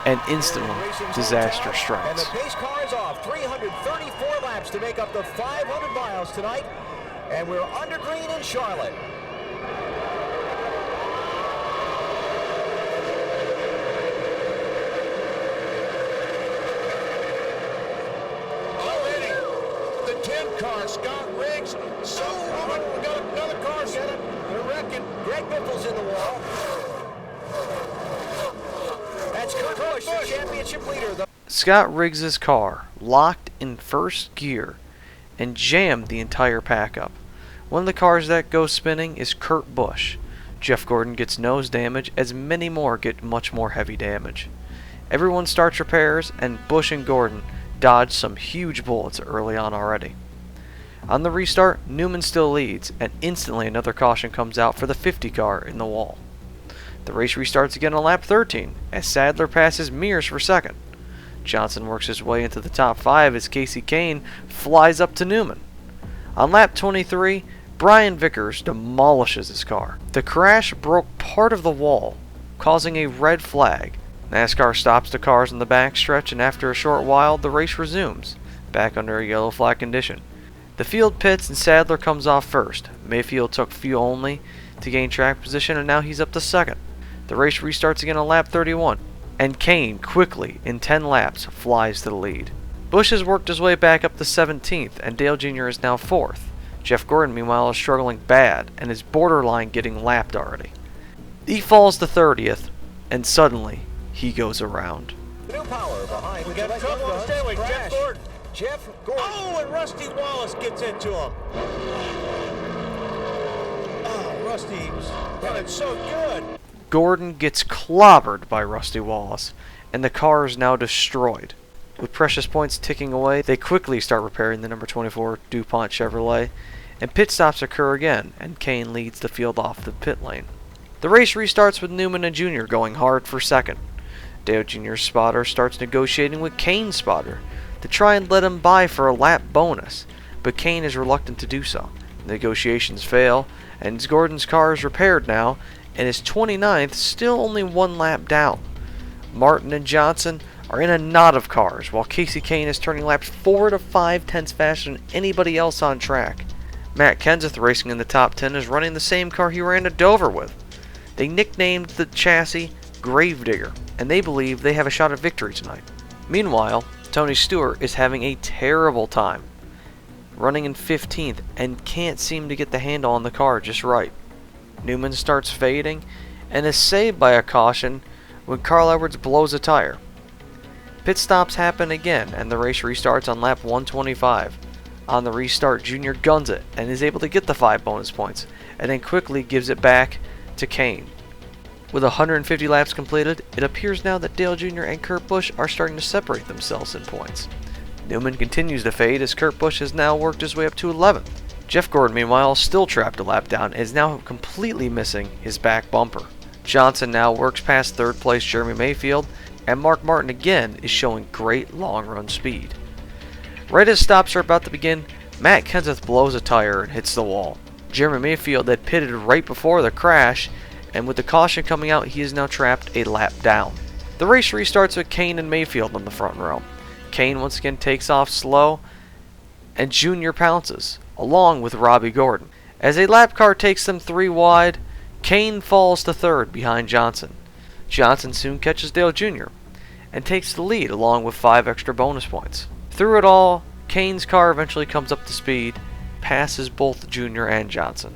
and instantly disaster strikes. And the pace car is off. 334 laps to make up the 500 miles tonight. And we're under green in Charlotte. Already, the 10 car, Scott Riggs. So, we got another car set up. They're wrecking. Greg Biffle's in the wall. That's Kurt Busch, the championship leader. Scott Riggs' car locked in first gear and jammed the entire pack up. One of the cars that goes spinning is Kurt Busch. Jeff Gordon gets nose damage as many more get much more heavy damage. Everyone starts repairs, and Busch and Gordon dodge some huge bullets early on already. On the restart, Newman still leads, and instantly another caution comes out for the 50 car in the wall. The race restarts again on lap 13 as Sadler passes Mears for second. Johnson works his way into the top 5 as Casey Kane flies up to Newman. On lap 23, Brian Vickers demolishes his car. The crash broke part of the wall, causing a red flag. NASCAR stops the cars in the backstretch, and after a short while, the race resumes, back under a yellow flag condition. The field pits and Sadler comes off first. Mayfield took fuel only to gain track position, and now he's up to second. The race restarts again on lap 31, and Kane quickly, in 10 laps, flies to the lead. Busch has worked his way back up to 17th, and Dale Jr. is now 4th. Jeff Gordon, meanwhile, is struggling bad, and is borderline getting lapped already. He falls to 30th, and suddenly, he goes around. New power behind. We got trouble on the stairway. Jeff Gordon. Jeff Gordon. Oh, and Rusty Wallace gets into him. Oh, Rusty was running so good. Gordon gets clobbered by Rusty Wallace, and the car is now destroyed. With precious points ticking away, they quickly start repairing the number 24 DuPont Chevrolet, and pit stops occur again, and Kane leads the field off the pit lane. The race restarts with Newman and Jr. going hard for second. Dale Jr.'s spotter starts negotiating with Kane's spotter to try and let him by for a lap bonus, but Kane is reluctant to do so. Negotiations fail, and Gordon's car is repaired now, and is 29th, still only 1 lap down. Martin and Johnson are in a knot of cars, while Kasey Kahne is turning laps 4 to 5 tenths faster than anybody else on track. Matt Kenseth, racing in the top 10, is running the same car he ran to Dover with. They nicknamed the chassis Gravedigger, and they believe they have a shot at victory tonight. Meanwhile, Tony Stewart is having a terrible time, running in 15th, and can't seem to get the handle on the car just right. Newman starts fading, and is saved by a caution when Carl Edwards blows a tire. Pit stops happen again, and the race restarts on lap 125. On the restart, Junior guns it and is able to get the 5 bonus points, and then quickly gives it back to Kane. With 150 laps completed, it appears now that Dale Jr. and Kurt Busch are starting to separate themselves in points. Newman continues to fade as Kurt Busch has now worked his way up to 11th. Jeff Gordon, meanwhile, still trapped a lap down and is now completely missing his back bumper. Johnson now works past 3rd place Jeremy Mayfield, and Mark Martin again is showing great long-run speed. Right as stops are about to begin, Matt Kenseth blows a tire and hits the wall. Jeremy Mayfield had pitted right before the crash, and with the caution coming out, he is now trapped a lap down. The race restarts with Kane and Mayfield on the front row. Kane once again takes off slow, and Junior pounces, along with Robbie Gordon. As a lap car takes them 3 wide, Kane falls to 3rd behind Johnson. Johnson soon catches Dale Jr. and takes the lead along with 5 extra bonus points. Through it all, Kane's car eventually comes up to speed, passes both Jr. and Johnson.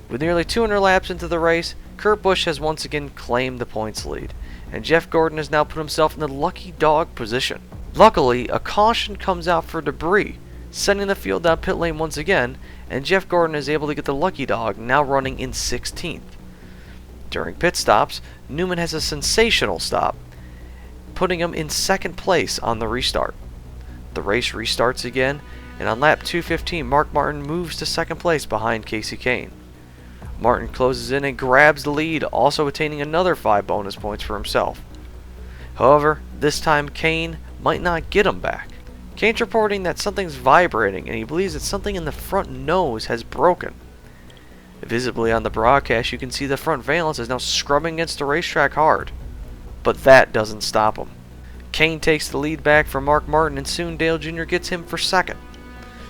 With nearly 200 laps into the race, Kurt Busch has once again claimed the points lead, and Jeff Gordon has now put himself in the lucky dog position. Luckily, a caution comes out for debris, sending the field down pit lane once again, and Jeff Gordon is able to get the lucky dog, now running in 16th. During pit stops, Newman has a sensational stop, putting him in 2nd place on the restart. The race restarts again, and on lap 215, Mark Martin moves to 2nd place behind Kasey Kahne. Martin closes in and grabs the lead, also attaining another 5 bonus points for himself. However, this time Kane might not get him back. Kane's reporting that something's vibrating, and he believes that something in the front nose has broken. Visibly on the broadcast, you can see the front valence is now scrubbing against the racetrack hard. But that doesn't stop him. Kane takes the lead back from Mark Martin, and soon Dale Jr. gets him for 2nd.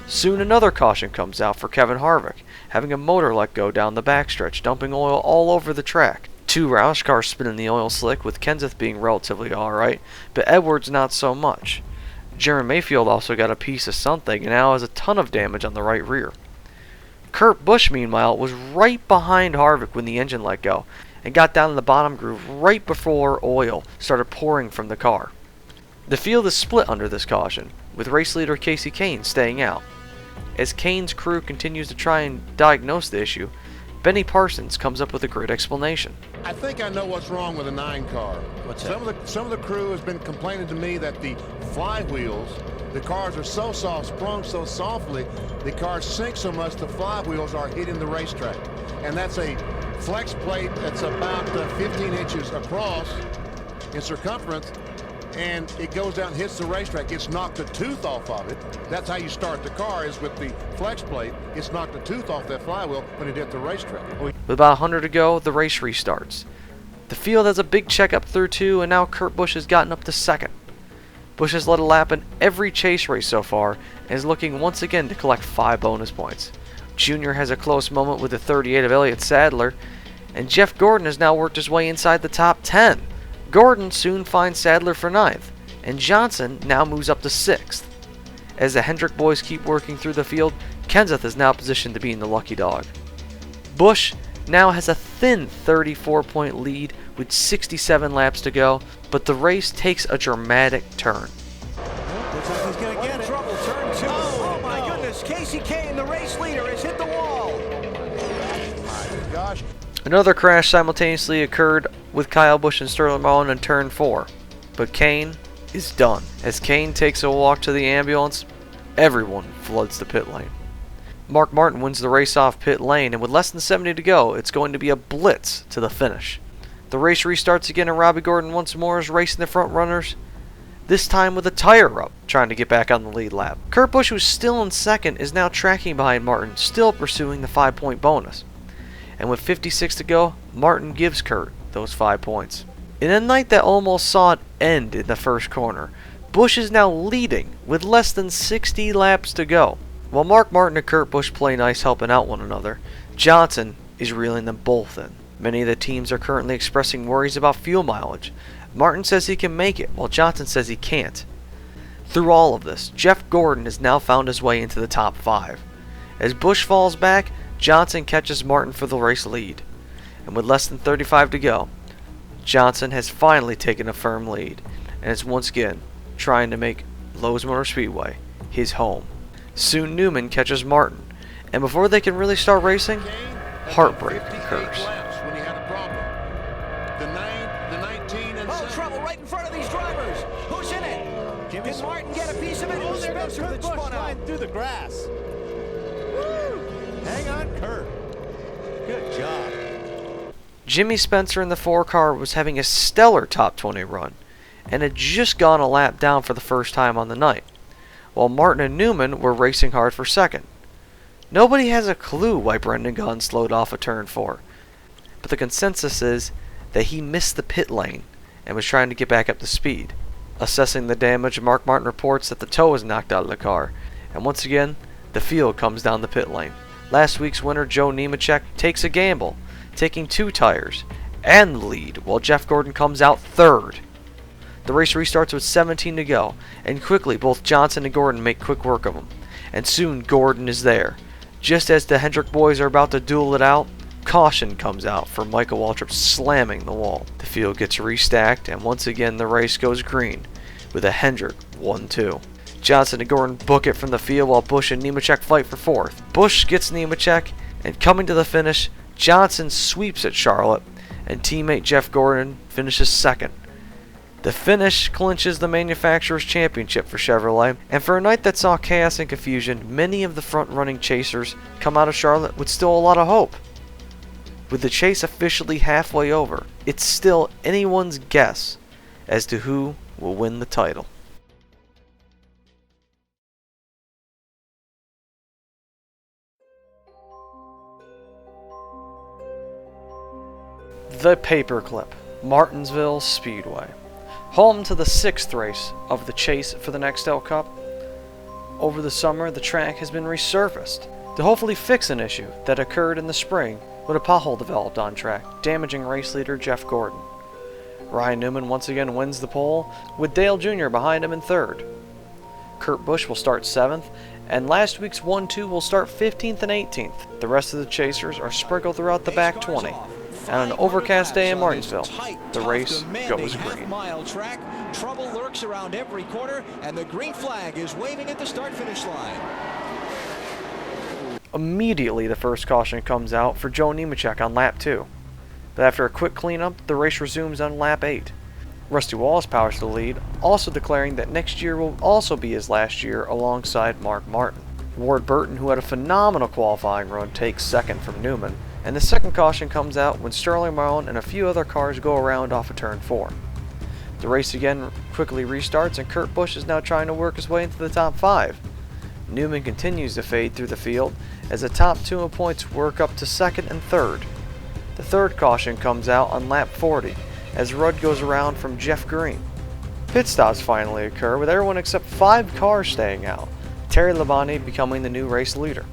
Soon another caution comes out for Kevin Harvick, having a motor let go down the backstretch, dumping oil all over the track. 2 Roush cars spin in the oil slick, with Kenseth being relatively alright, but Edwards not so much. Jeremy Mayfield also got a piece of something and now has a ton of damage on the right rear. Kurt Busch, meanwhile, was right behind Harvick when the engine let go, and got down in the bottom groove right before oil started pouring from the car. The field is split under this caution, with race leader Kasey Kahne staying out. As Kane's crew continues to try and diagnose the issue, Benny Parsons comes up with a great explanation. I think I know what's wrong with the 9 car. What's that? Some of the crew has been complaining to me that the flywheels, the cars are so soft, sprung so softly, the cars sink so much the flywheels are hitting the racetrack. And that's a flex plate that's about 15 inches across in circumference, and it goes down and hits the racetrack. It's knocked a tooth off of it. That's how you start the car, is with the flex plate. It's knocked a tooth off that flywheel when it hit the racetrack. With about 100 to go, the race restarts. The field has a big checkup through 2, and now Kurt Busch has gotten up to 2nd. Busch has led a lap in every chase race so far, and is looking once again to collect 5 bonus points. Junior has a close moment with the 38 of Elliott Sadler, and Jeff Gordon has now worked his way inside the top 10. Gordon soon finds Sadler for 9th, and Johnson now moves up to 6th. As the Hendrick boys keep working through the field, Kenseth is now positioned to be in the lucky dog. Busch now has a thin 34-point lead with 67 laps to go, but the race takes a dramatic turn. Looks like he's going to get it. Trouble, turn 2. Oh, my goodness. Kasey Kahne, the race leader, has hit the wall. My gosh. Another crash simultaneously occurred with Kyle Busch and Sterling Marlin in turn 4, but Kane is done. As Kane takes a walk to the ambulance, everyone floods the pit lane. Mark Martin wins the race off pit lane, and with less than 70 to go, it's going to be a blitz to the finish. The race restarts again, and Robbie Gordon once more is racing the front runners, this time with a tire up, trying to get back on the lead lap. Kurt Busch, who's still in second, is now tracking behind Martin, still pursuing the 5-point bonus. And with 56 to go, Martin gives Kurt those 5 points. In a night that almost saw it end in the first corner, Busch is now leading with less than 60 laps to go. While Mark Martin and Kurt Busch play nice helping out one another, Johnson is reeling them both in. Many of the teams are currently expressing worries about fuel mileage. Martin says he can make it, while Johnson says he can't. Through all of this, Jeff Gordon has now found his way into the top 5. As Busch falls back, Johnson catches Martin for the race lead. And with less than 35 to go, Johnson has finally taken a firm lead and is once again trying to make Lowe's Motor Speedway his home. Soon Newman catches Martin, and before they can really start racing, heartbreak occurs. When he had a problem. The 19 and Oh, trouble right in front of these drivers. Who's in it? Did Martin get a piece of it? It was Spencer that spun out. Flying through the grass. Woo! Hang on, Kurt. Good job. Jimmy Spencer in the 4 car was having a stellar top 20 run and had just gone a lap down for the first time on the night, while Martin and Newman were racing hard for second. Nobody has a clue why Brendan Gaughan slowed off at turn 4, but the consensus is that he missed the pit lane and was trying to get back up to speed. Assessing the damage, Mark Martin reports that the toe was knocked out of the car, and once again, the field comes down the pit lane. Last week's winner, Joe Nemechek, takes a gamble, taking 2 tires and the lead, while Jeff Gordon comes out 3rd. The race restarts with 17 to go, and quickly both Johnson and Gordon make quick work of him, and soon Gordon is there. Just as the Hendrick boys are about to duel it out, caution comes out for Michael Waltrip slamming the wall. The field gets restacked, and once again the race goes green, with a Hendrick 1-2. Johnson and Gordon book it from the field while Busch and Nemechek fight for 4th. Busch gets Nemechek, and coming to the finish, Johnson sweeps at Charlotte, and teammate Jeff Gordon finishes 2nd. The finish clinches the manufacturer's championship for Chevrolet, and for a night that saw chaos and confusion, many of the front-running chasers come out of Charlotte with still a lot of hope. With the chase officially halfway over, it's still anyone's guess as to who will win the title. The Paperclip, Martinsville Speedway. Home to the 6th race of the chase for the NEXTEL Cup. Over the summer, the track has been resurfaced to hopefully fix an issue that occurred in the spring when a pothole developed on track, damaging race leader Jeff Gordon. Ryan Newman once again wins the pole, with Dale Jr. behind him in 3rd. Kurt Busch will start 7th, and last week's 1-2 will start 15th and 18th. The rest of the chasers are sprinkled throughout the back 20. And on an overcast day in Martinsville, the race goes green. Half-mile track. Trouble lurks around every corner, and the green flag is waving at the start-finish line. Immediately, the first caution comes out for Joe Nemechek on lap 2. But after a quick cleanup, the race resumes on lap 8. Rusty Wallace powers to the lead, also declaring that next year will also be his last year alongside Mark Martin. Ward Burton, who had a phenomenal qualifying run, takes 2nd from Newman, and the second caution comes out when Sterling Marlin and a few other cars go around off of turn 4. The race again quickly restarts, and Kurt Busch is now trying to work his way into the top 5. Newman continues to fade through the field as the top 2 in points work up to 2nd and 3rd. The third caution comes out on lap 40 as Rudd goes around from Jeff Green. Pit stops finally occur with everyone except 5 cars staying out, Terry Labonte becoming the new race leader.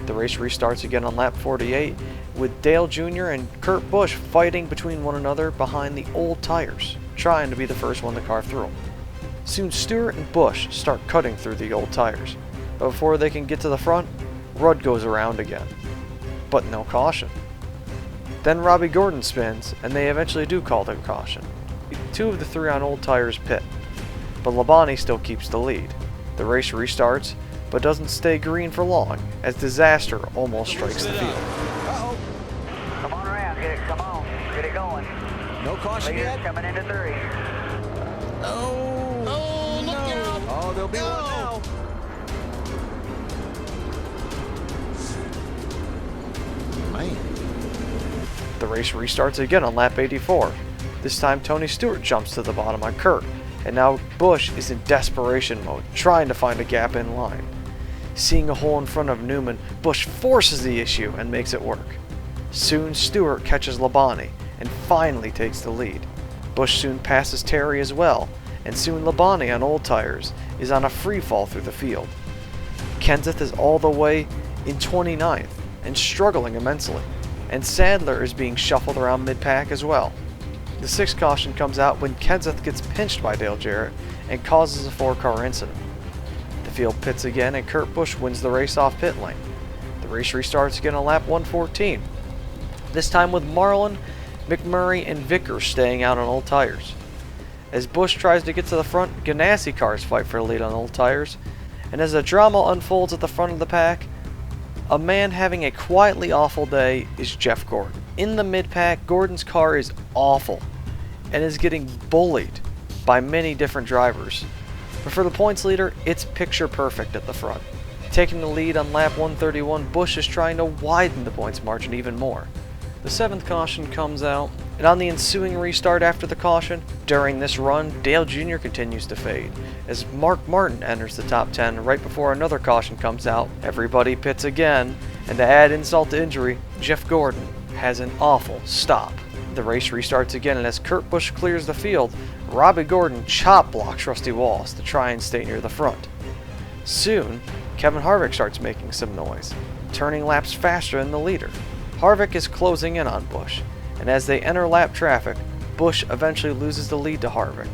The race restarts again on lap 48 with Dale Jr. and Kurt Busch fighting between one another behind the old tires, trying to be the first one to carve through them. Soon Stewart and Busch start cutting through the old tires, but before they can get to the front, Rudd goes around again. But no caution. Then Robbie Gordon spins, and they eventually do call the caution. 2 of the 3 on old tires pit, but Labonte still keeps the lead. The race restarts, but doesn't stay green for long, as disaster almost strikes the field. Uh-oh. Come on around, come on, get it going. No caution Leaders yet? coming into 3. Oh, look out! Oh, there'll be one now. Man. The race restarts again on lap 84. This time Tony Stewart jumps to the bottom on Kurt, and now Busch is in desperation mode, trying to find a gap in line. Seeing a hole in front of Newman, Busch forces the issue and makes it work. Soon Stewart catches Labonte and finally takes the lead. Busch soon passes Terry as well, and soon Labonte on old tires is on a free fall through the field. Kenseth is all the way in 29th and struggling immensely, and Sadler is being shuffled around mid-pack as well. The 6th caution comes out when Kenseth gets pinched by Dale Jarrett and causes a 4-car incident. The field pits again and Kurt Busch wins the race off pit lane. The race restarts again on lap 114, this time with Marlin, McMurray, and Vickers staying out on old tires. As Busch tries to get to the front, Ganassi cars fight for the lead on old tires, and as the drama unfolds at the front of the pack, a man having a quietly awful day is Jeff Gordon. In the mid-pack, Gordon's car is awful and is getting bullied by many different drivers. But for the points leader, it's picture perfect at the front. Taking the lead on lap 131, Busch is trying to widen the points margin even more. The 7th caution comes out, and on the ensuing restart after the caution, during this run, Dale Jr. continues to fade, as Mark Martin enters the top 10 right before another caution comes out. Everybody pits again, and to add insult to injury, Jeff Gordon has an awful stop. The race restarts again, and as Kurt Busch clears the field, Robbie Gordon chop blocks Rusty Wallace to try and stay near the front. Soon, Kevin Harvick starts making some noise, turning laps faster than the leader. Harvick is closing in on Busch, and as they enter lap traffic, Busch eventually loses the lead to Harvick.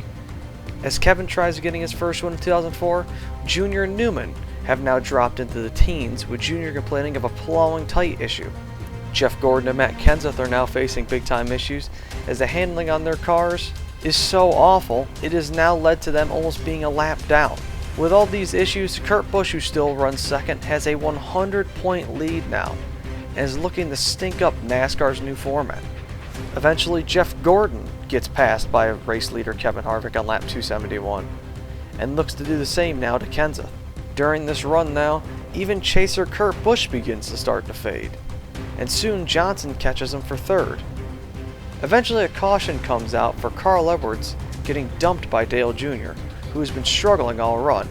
As Kevin tries getting his first win in 2004, Junior and Newman have now dropped into the teens, with Junior complaining of a plowing tight issue. Jeff Gordon and Matt Kenseth are now facing big time issues, as the handling on their cars is so awful it has now led to them almost being a lap down. With all these issues, Kurt Busch, who still runs second, has a 100-point lead now, and is looking to stink up NASCAR's new format. Eventually, Jeff Gordon gets passed by race leader Kevin Harvick on lap 271, and looks to do the same now to Kenseth. During this run now, even chaser Kurt Busch begins to start to fade, and soon Johnson catches him for 3rd. Eventually a caution comes out for Carl Edwards getting dumped by Dale Jr., who has been struggling all run,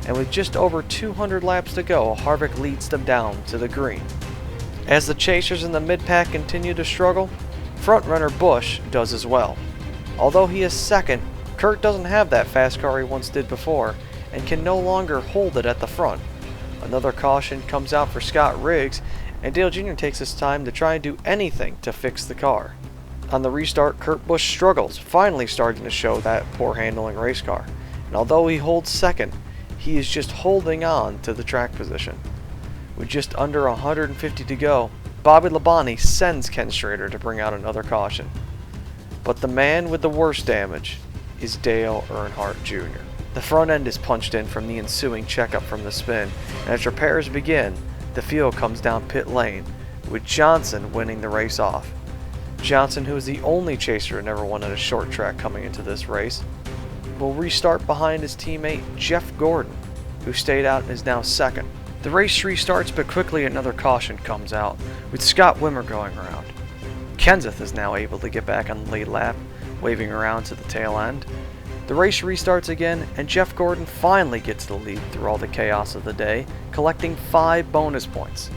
and with just over 200 laps to go, Harvick leads them down to the green. As the chasers in the mid-pack continue to struggle, frontrunner Busch does as well. Although he is second, Kurt doesn't have that fast car he once did before, and can no longer hold it at the front. Another caution comes out for Scott Riggs, and Dale Jr. takes his time to try and do anything to fix the car. On the restart, Kurt Busch struggles, finally starting to show that poor handling race car, and although he holds second, he is just holding on to the track position. With just under 150 to go, Bobby Labonte sends Ken Schrader to bring out another caution. But the man with the worst damage is Dale Earnhardt Jr. The front end is punched in from the ensuing checkup from the spin, and as repairs begin, the field comes down pit lane, with Johnson winning the race off. Johnson, who is the only chaser who never won at a short track coming into this race, will restart behind his teammate Jeff Gordon, who stayed out and is now second. The race restarts, but quickly another caution comes out, with Scott Wimmer going around. Kenseth is now able to get back on the lead lap, waving around to the tail end. The race restarts again, and Jeff Gordon finally gets the lead through all the chaos of the day, collecting 5 bonus points.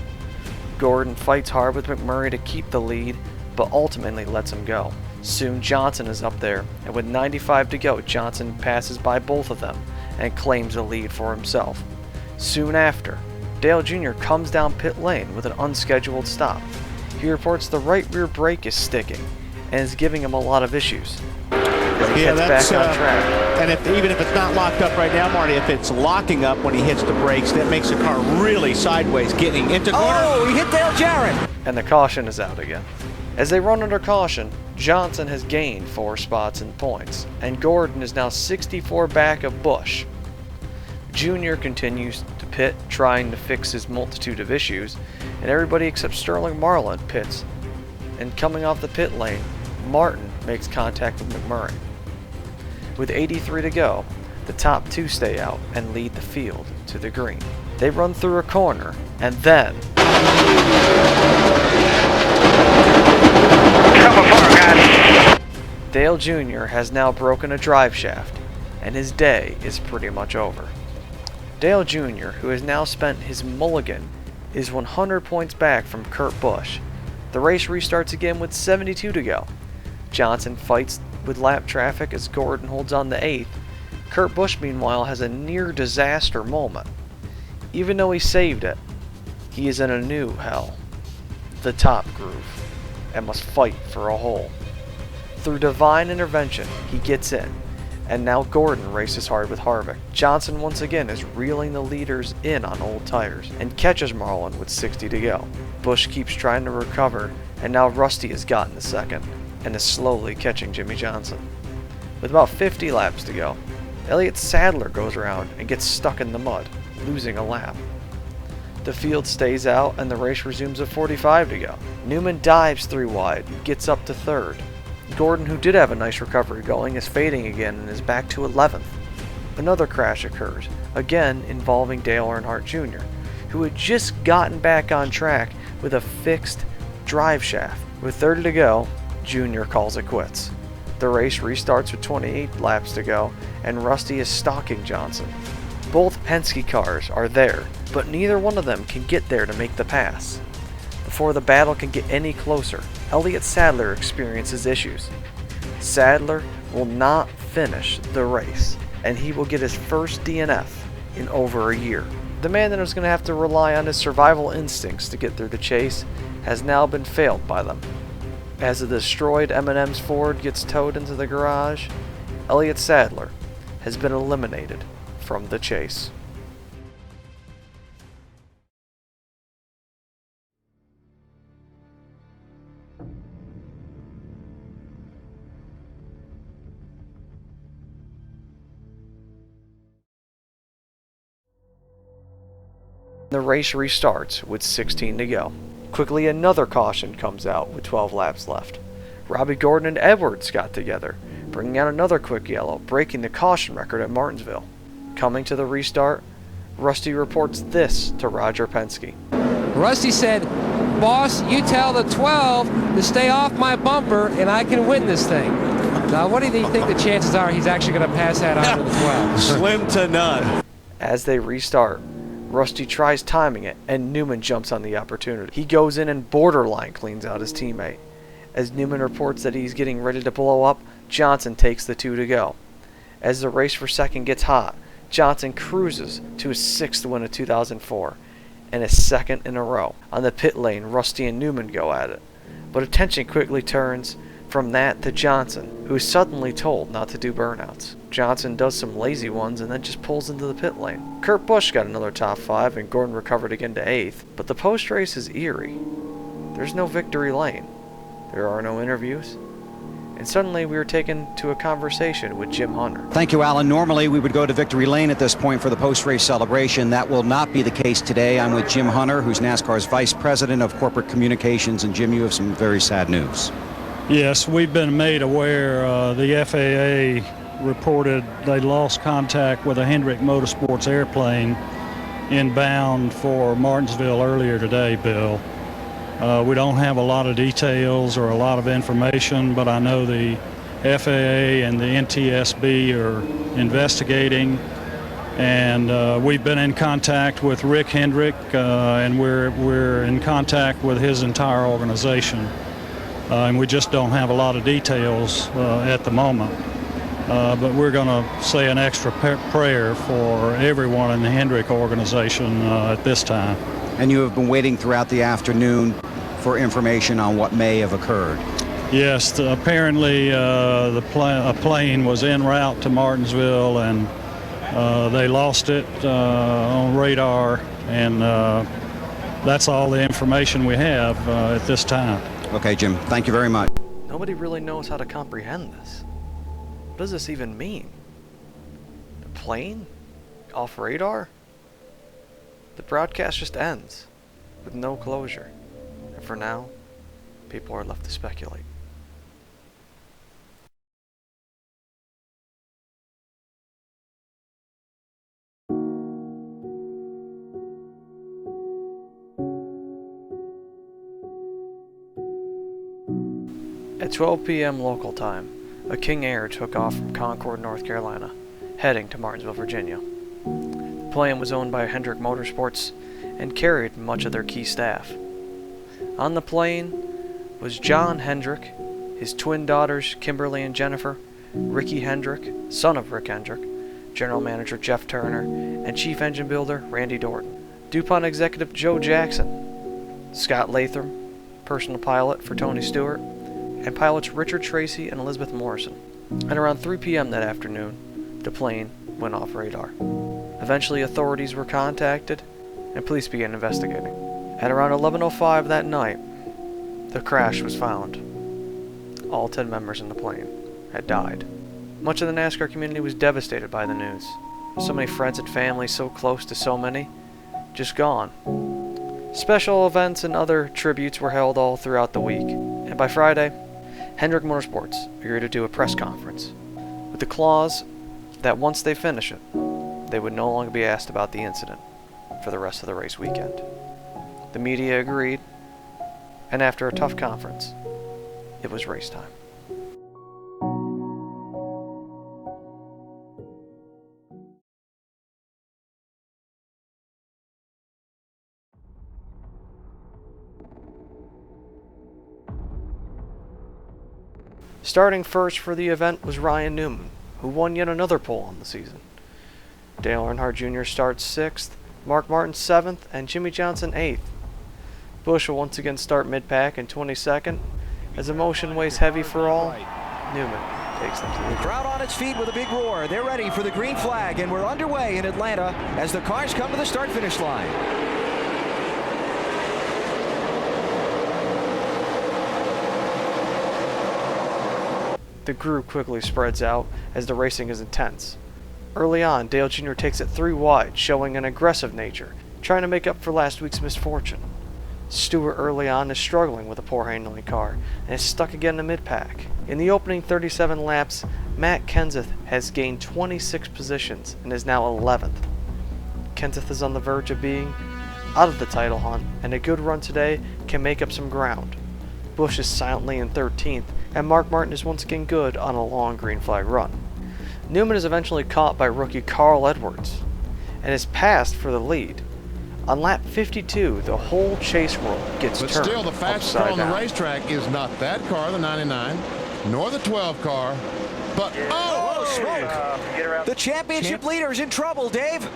Gordon fights hard with McMurray to keep the lead, but ultimately lets him go. Soon Johnson is up there, and with 95 to go, Johnson passes by both of them and claims the lead for himself. Soon after, Dale Jr. comes down pit lane with an unscheduled stop. He reports the right rear brake is sticking and is giving him a lot of issues as he heads back on track. And even if it's not locked up right now, Marty, if it's locking up when he hits the brakes, that makes the car really sideways, getting into corner. Oh, he hit Dale Jarrett. And the caution is out again. As they run under caution, Johnson has gained 4 spots in points, and Gordon is now 64 back of Busch. Junior continues to pit, trying to fix his multitude of issues, and everybody except Sterling Marlin pits. And coming off the pit lane, Martin makes contact with McMurray. With 83 to go, the top 2 stay out and lead the field to the green. They run through a corner, and then... Dale Jr. has now broken a drive shaft, and his day is pretty much over. Dale Jr., who has now spent his mulligan, is 100 points back from Kurt Busch. The race restarts again with 72 to go. Johnson fights with lap traffic as Gordon holds on to 8th. Kurt Busch, meanwhile, has a near-disaster moment. Even though he saved it, he is in a new hell, the top groove, and must fight for a hole. Through divine intervention, he gets in, and now Gordon races hard with Harvick. Johnson once again is reeling the leaders in on old tires, and catches Marlin with 60 to go. Busch keeps trying to recover, and now Rusty has gotten the second, and is slowly catching Jimmy Johnson. With about 50 laps to go, Elliott Sadler goes around and gets stuck in the mud, losing a lap. The field stays out and the race resumes at 45 to go. Newman dives 3 wide and gets up to 3rd. Gordon, who did have a nice recovery going, is fading again and is back to 11th. Another crash occurs, again involving Dale Earnhardt Jr., who had just gotten back on track with a fixed drive shaft. With 30 to go, Jr. calls it quits. The race restarts with 28 laps to go, and Rusty is stalking Johnson. Both Penske cars are there, but neither one of them can get there to make the pass. Before the battle can get any closer, Elliott Sadler experiences issues. Sadler will not finish the race, and he will get his first DNF in over a year. The man that was going to have to rely on his survival instincts to get through the chase has now been failed by them. As the destroyed M&M's Ford gets towed into the garage, Elliott Sadler has been eliminated from the chase. The race restarts with 16 to go. Quickly another caution comes out with 12 laps left. Robbie Gordon and Edwards got together, bringing out another quick yellow, breaking the caution record at Martinsville. Coming to the restart, Rusty reports this to Roger Penske. Rusty said, "Boss, you tell the 12 to stay off my bumper and I can win this thing." Now, what do you think the chances are he's actually going to pass that on to the 12? Slim to none. As they restart, Rusty tries timing it, and Newman jumps on the opportunity. He goes in and borderline cleans out his teammate. As Newman reports that he's getting ready to blow up, Johnson takes the 2 to go. As the race for second gets hot, Johnson cruises to his 6th win of 2004, and his 2nd in a row. On the pit lane, Rusty and Newman go at it, but attention quickly turns from that to Johnson, who is suddenly told not to do burnouts. Johnson does some lazy ones and then just pulls into the pit lane. Kurt Busch got another top 5 and Gordon recovered again to 8th, but the post-race is eerie. There's no victory lane. There are no interviews. And suddenly we were taken to a conversation with Jim Hunter. Thank you, Alan. Normally we would go to victory lane at this point for the post-race celebration. That will not be the case today. I'm with Jim Hunter, who's NASCAR's Vice President of Corporate Communications. And Jim, you have some very sad news. Yes, we've been made aware the FAA reported they lost contact with a Hendrick Motorsports airplane inbound for Martinsville earlier today, Bill. We don't have a lot of details or a lot of information, but I know the FAA and the NTSB are investigating, and we've been in contact with Rick Hendrick, and we're in contact with his entire organization. And we just don't have a lot of details at the moment. But we're going to say an extra prayer for everyone in the Hendrick organization at this time. And you have been waiting throughout the afternoon for information on what may have occurred. Yes, apparently a plane was en route to Martinsville, and they lost it on radar, and that's all the information we have at this time. Okay, Jim, thank you very much. Nobody really knows how to comprehend this. What does this even mean? A plane? Off radar? The broadcast just ends with no closure. And for now, people are left to speculate. At 12 p.m. local time, a King Air took off from Concord, North Carolina. heading to Martinsville, Virginia. The plane was owned by Hendrick Motorsports and carried much of their key staff. On the plane was John Hendrick, his twin daughters Kimberly and Jennifer, Ricky Hendrick, son of Rick Hendrick, General Manager Jeff Turner, and Chief Engine Builder Randy Dorton. DuPont Executive Joe Jackson, Scott Latham, personal pilot for Tony Stewart, and pilots Richard Tracy and Elizabeth Morrison. At around 3 p.m. that afternoon, the plane went off radar. Eventually, authorities were contacted, and police began investigating. At around 11:05 that night, the crash was found. All 10 members in the plane had died. Much of the NASCAR community was devastated by the news. So many friends and family so close to so many, just gone. Special events and other tributes were held all throughout the week, and by Friday, Hendrick Motorsports agreed to do a press conference with the clause that once they finish it, they would no longer be asked about the incident for the rest of the race weekend. The media agreed, and after a tough conference, it was race time. Starting first for the event was Ryan Newman, who won yet another pole on the season. Dale Earnhardt Jr. starts 6th, Mark Martin 7th, and Jimmy Johnson 8th. Busch will once again start mid-pack in 22nd. As emotion weighs heavy for all, Newman takes them to the lead. The crowd on its feet with a big roar. They're ready for the green flag, and we're underway in Atlanta as the cars come to the start-finish line. The group quickly spreads out as the racing is intense. Early on, Dale Jr. takes it 3 wide, showing an aggressive nature, trying to make up for last week's misfortune. Stewart early on is struggling with a poor handling car and is stuck again in mid-pack. In the opening 37 laps, Matt Kenseth has gained 26 positions and is now 11th. Kenseth is on the verge of being out of the title hunt, and a good run today can make up some ground. Busch is silently in 13th, and Mark Martin is once again good on a long green flag run. Newman is eventually caught by rookie Carl Edwards and is passed for the lead. On lap 52, the whole chase world gets turned. But still, the fastest car on the down. racetrack is not that car, the 99, nor the 12 car, but Smoke! The championship leader is in trouble, Dave.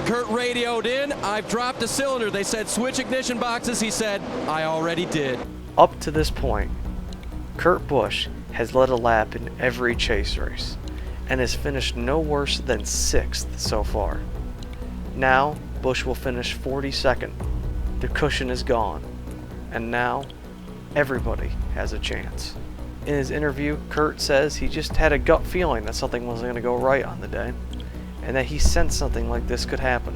Kurt radioed in, I've dropped a cylinder. They said switch ignition boxes. He said, I already did. Up to this point, Kurt Busch has led a lap in every chase race and has finished no worse than 6th so far. Now, Busch will finish 42nd. The cushion is gone, and now everybody has a chance. In his interview, Kurt says he just had a gut feeling that something wasn't going to go right on the day, and that he sensed something like this could happen.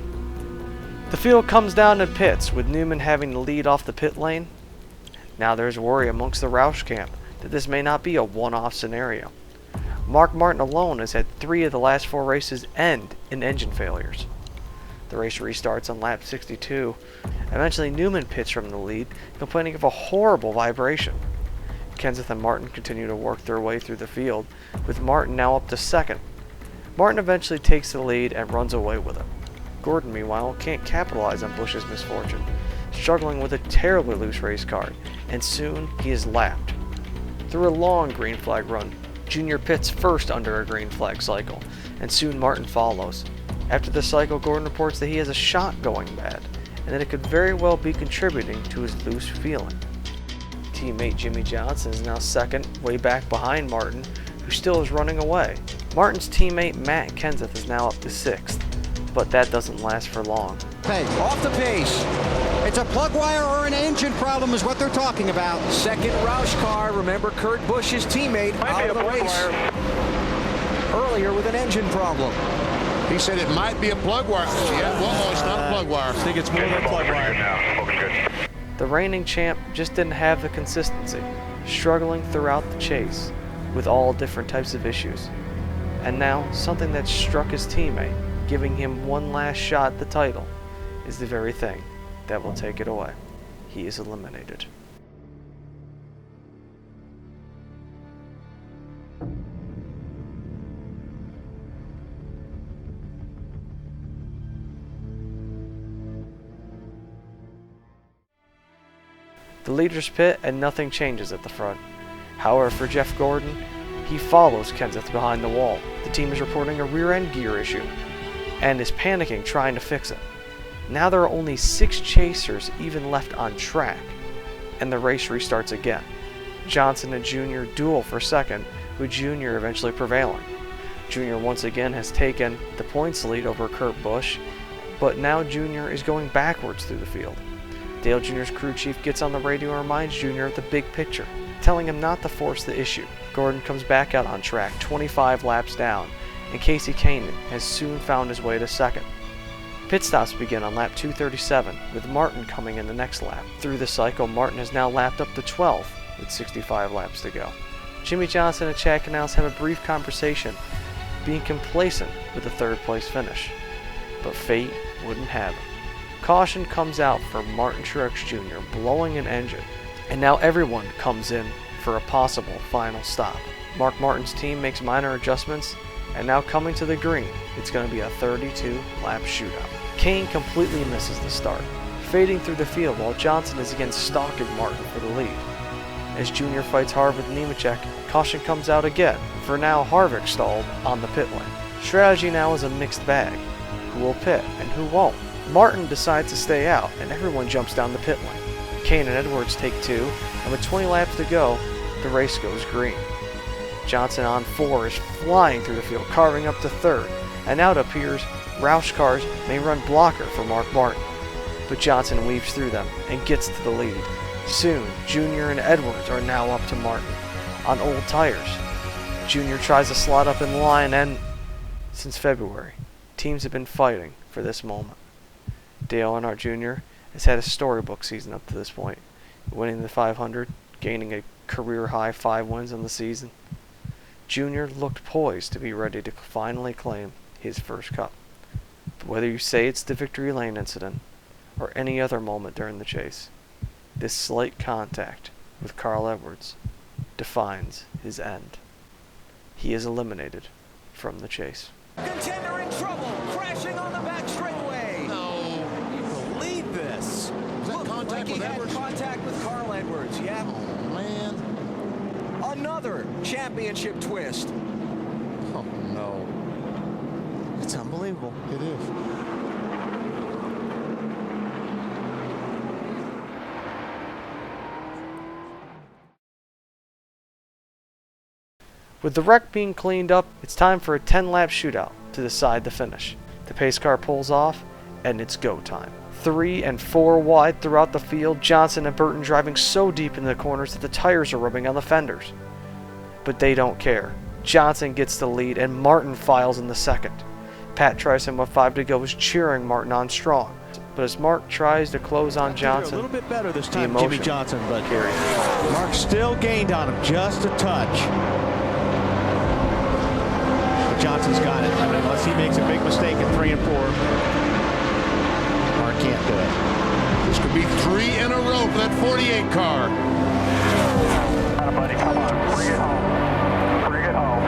The field comes down to pits, with Newman having to lead off the pit lane. Now there's worry amongst the Roush camp that this may not be a one-off scenario. Mark Martin alone has had 3 of the last 4 races end in engine failures. The race restarts on lap 62. Eventually Newman pits from the lead, complaining of a horrible vibration. Kenseth and Martin continue to work their way through the field, with Martin now up to 2nd. Martin eventually takes the lead and runs away with it. Gordon, meanwhile, can't capitalize on Busch's misfortune, struggling with a terribly loose race car, and soon he is lapped. Through a long green flag run, Junior pits first under a green flag cycle, and soon Martin follows. After the cycle, Gordon reports that he has a shot going bad, and that it could very well be contributing to his loose feeling. Teammate Jimmy Johnson is now 2nd, way back behind Martin, who still is running away. Martin's teammate Matt Kenseth is now up to 6th, but that doesn't last for long. Hey, off the pace. It's a plug wire or an engine problem is what they're talking about. 2nd Roush car. Remember Kurt Busch's teammate out of the race earlier with an engine problem. he said it might be a plug wire. Yeah, well, it's not a plug wire. I think it's more than a plug wire. The reigning champ just didn't have the consistency, struggling throughout the chase with all different types of issues. And now, something that struck his teammate, giving him one last shot at the title, is the very thing that will take it away. He is eliminated. The leaders pit and nothing changes at the front. However, for Jeff Gordon, he follows Kenseth behind the wall. The team is reporting a rear-end gear issue and is panicking trying to fix it. Now there are only 6 chasers even left on track, and the race restarts again. Johnson and Jr. duel for second, with Jr. eventually prevailing. Jr. once again has taken the points lead over Kurt Busch, but now Jr. is going backwards through the field. Dale Jr.'s crew chief gets on the radio and reminds Jr. of the big picture, telling him not to force the issue. Gordon comes back out on track 25 laps down, and Casey Kanan has soon found his way to second. Pit stops begin on lap 237, with Martin coming in the next lap. Through the cycle, Martin has now lapped up to 12th, with 65 laps to go. Jimmy Johnson and Chad Canals have a brief conversation, being complacent with a third-place finish. But fate wouldn't have it. Caution comes out for Martin Truex Jr., blowing an engine, and now everyone comes in for a possible final stop. Mark Martin's team makes minor adjustments, and now coming to the green, it's going to be a 32-lap shootout. Kane completely misses the start, fading through the field while Johnson is again stalking Martin for the lead. As Jr. fights hard with Nemechek, caution comes out again. For now, Harvick stalled on the pit lane. Strategy now is a mixed bag. Who will pit and who won't? Martin decides to stay out, and everyone jumps down the pit lane. Kane and Edwards take 2, and with 20 laps to go, the race goes green. Johnson on 4 is flying through the field, carving up to 3rd, and now it appears Roush cars may run blocker for Mark Martin. But Johnson weaves through them and gets to the lead. Soon, Jr. and Edwards are now up to Martin on old tires. Jr. tries to slot up in line, and since February, teams have been fighting for this moment. Dale Earnhardt Jr. has had a storybook season up to this point, winning the 500, gaining a career-high 5 wins on the season. Jr. looked poised to be ready to finally claim his first cup. But whether you say it's the victory lane incident or any other moment during the chase, this slight contact with Carl Edwards defines his end. He is eliminated from the chase. Contender in trouble, crashing on the back straightaway. No, you believe this? Is that contact Like he with had Edwards? contact with Carl Edwards, yeah. Oh, man. Another championship twist. Oh, no. It's unbelievable. It is. With the wreck being cleaned up, it's time for a 10-lap shootout to decide the finish. The pace car pulls off, and it's go time. 3 and 4 wide throughout the field, Johnson and Burton driving so deep into the corners that the tires are rubbing on the fenders. But they don't care. Johnson gets the lead, and Martin files in the second. Pat Tryson with 5 to go is cheering Martin on strong. But as Mark tries to close on Johnson, a little bit better this the time, emotion Jimmy Johnson, but carries it. Mark still gained on him just a touch. Johnson's got it. I mean, unless he makes a big mistake in 3 and 4, Mark can't do it. This could be 3 in a row for that 48 car. Buddy, come on, bring it home. Bring it home.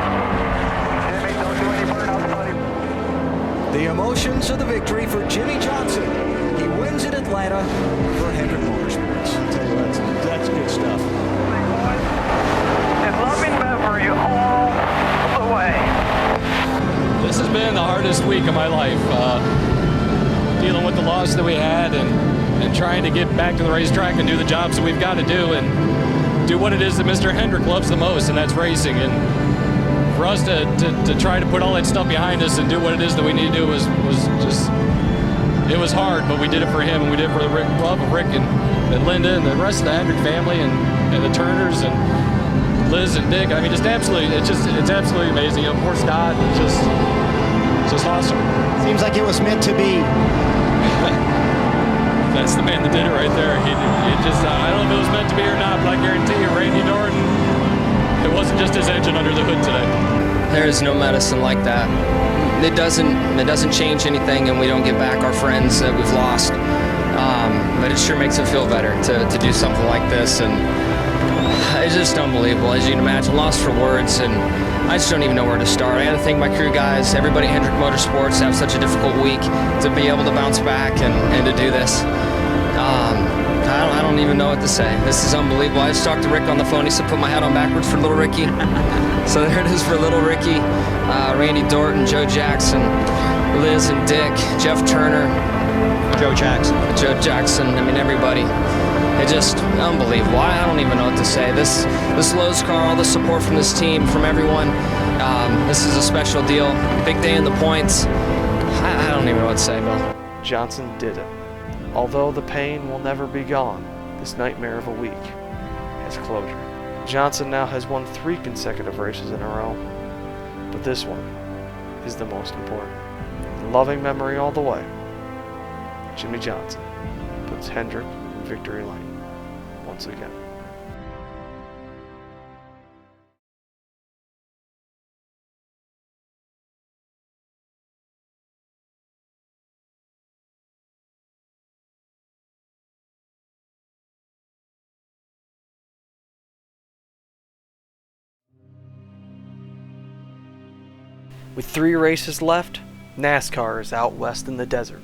Jimmy, don't do any burnouts, buddy. The emotions of the victory for Jimmy Johnson. He wins in Atlanta for Hendrick Motorsports. I'll tell you, that's good stuff. And loving memory all the way. This has been the hardest week of my life, dealing with the loss that we had and trying to get back to the racetrack and do the jobs that we've got to do and do what it is that Mr. Hendrick loves the most, and that's racing. And for us to try to put all that stuff behind us and do what it is that we need to do was just, it was hard, but we did it for him, and we did it for the love of Rick and Linda and the rest of the Hendrick family and the Turners and Liz and Dick. I mean, it's absolutely amazing. You know, poor Scott, it's just awesome. Seems like it was meant to be. That's the man that did it right there. I don't know if it was meant to be or not, but I guarantee you, Randy Norton, it wasn't just his engine under the hood today. There is no medicine like that. It doesn't change anything, and we don't get back our friends that we've lost. But it sure makes it feel better to do something like this, and it's just unbelievable, as you can imagine. Lost for words, and I just don't even know where to start. I got to thank my crew guys, everybody at Hendrick Motorsports, have such a difficult week to be able to bounce back and to do this. I don't even know what to say. This is unbelievable. I just talked to Rick on the phone. He said put my hat on backwards for little Ricky. So there it is for little Ricky. Randy Dorton, Joe Jackson, Liz and Dick, Jeff Turner. Joe Jackson. I mean, everybody. It's just unbelievable. I don't even know what to say. This Lowe's car, all the support from this team, from everyone. This is a special deal. Big day in the points. I don't even know what to say, Bill. Johnson did it. Although the pain will never be gone, this nightmare of a week has closure. Johnson now has won 3 consecutive races in a row, but this one is the most important. In loving memory all the way, Jimmy Johnson puts Hendrick in victory lane once again. With 3 races left, NASCAR is out west in the desert.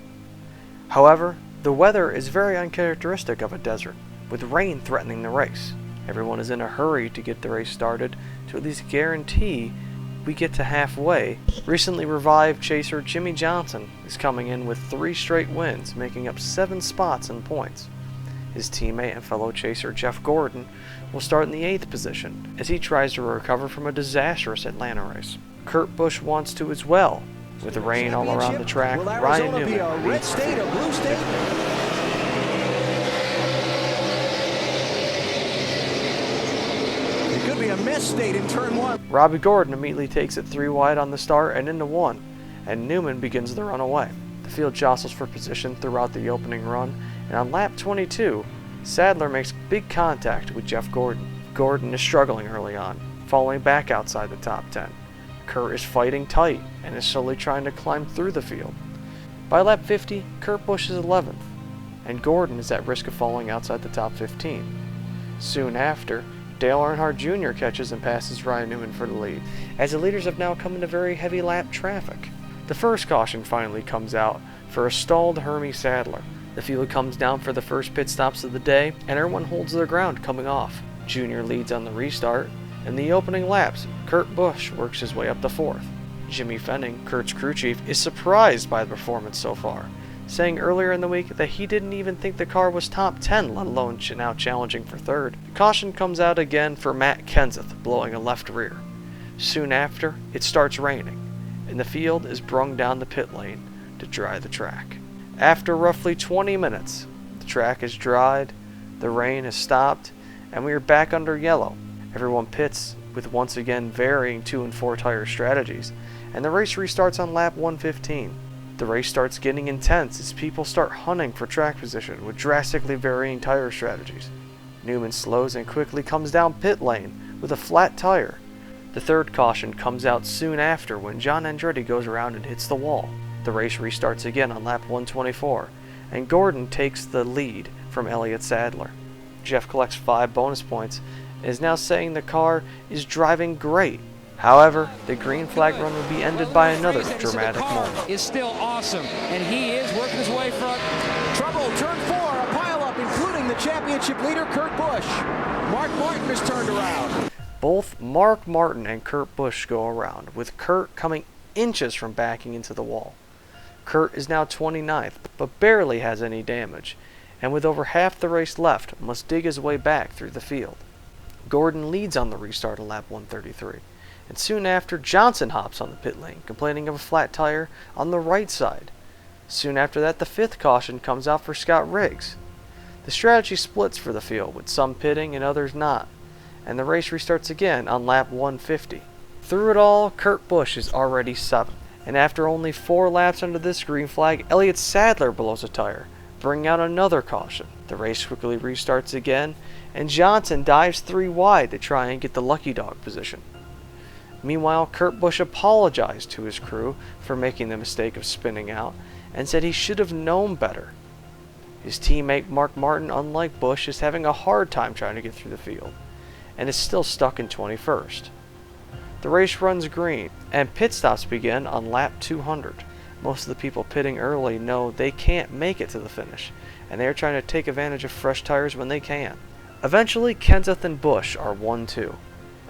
However, the weather is very uncharacteristic of a desert, with rain threatening the race. Everyone is in a hurry to get the race started to at least guarantee we get to halfway. Recently revived chaser Jimmy Johnson is coming in with 3 straight wins, making up 7 spots in points. His teammate and fellow chaser Jeff Gordon will start in the 8th position as he tries to recover from a disastrous Atlanta race. Kurt Busch wants to as well. With the rain all around the track, Ryan Newman be a red state, a blue state? It could be a mess state in turn 1. Robbie Gordon immediately takes it 3 wide on the start and into 1, and Newman begins the run away. The field jostles for position throughout the opening run, and on lap 22, Sadler makes big contact with Jeff Gordon. Gordon is struggling early on, falling back outside the top 10. Kurt is fighting tight and is slowly trying to climb through the field. By lap 50, Kurt Busch is 11th, and Gordon is at risk of falling outside the top 15. Soon after, Dale Earnhardt Jr. catches and passes Ryan Newman for the lead, as the leaders have now come into very heavy lap traffic. The first caution finally comes out for a stalled Hermie Sadler. The field comes down for the first pit stops of the day, and everyone holds their ground coming off. Jr. leads on the restart. In the opening laps, Kurt Busch works his way up to 4th. Jimmy Fenning, Kurt's crew chief, is surprised by the performance so far, saying earlier in the week that he didn't even think the car was top 10, let alone now challenging for 3rd. Caution comes out again for Matt Kenseth, blowing a left rear. Soon after, it starts raining, and the field is brung down the pit lane to dry the track. After roughly 20 minutes, the track is dried, the rain has stopped, and we are back under yellow. Everyone pits with once again varying 2 and 4 tire strategies, and the race restarts on lap 115. The race starts getting intense as people start hunting for track position with drastically varying tire strategies. Newman slows and quickly comes down pit lane with a flat tire. The 3rd caution comes out soon after when John Andretti goes around and hits the wall. The race restarts again on lap 124, and Gordon takes the lead from Elliott Sadler. Jeff collects 5 bonus points and is now saying the car is driving great. However, the green flag run would be ended by another dramatic moment. Is still awesome, and he is working his way front. Trouble, turn 4, a pileup, including the championship leader, Kurt Busch. Mark Martin is turned around. Both Mark Martin and Kurt Busch go around, with Kurt coming inches from backing into the wall. Kurt is now 29th, but barely has any damage, and with over half the race left, must dig his way back through the field. Gordon leads on the restart on lap 133, and soon after, Johnson hops on the pit lane, complaining of a flat tire on the right side. Soon after that, the 5th caution comes out for Scott Riggs. The strategy splits for the field, with some pitting and others not, and the race restarts again on lap 150. Through it all, Kurt Busch is already 7th, and after only 4 laps under this green flag, Elliott Sadler blows a tire, bringing out another caution. The race quickly restarts again, and Johnson dives 3 wide to try and get the lucky dog position. Meanwhile, Kurt Busch apologized to his crew for making the mistake of spinning out and said he should have known better. His teammate Mark Martin, unlike Busch, is having a hard time trying to get through the field and is still stuck in 21st. The race runs green and pit stops begin on lap 200. Most of the people pitting early know they can't make it to the finish, and they are trying to take advantage of fresh tires when they can. Eventually, Kenseth and Busch are 1-2,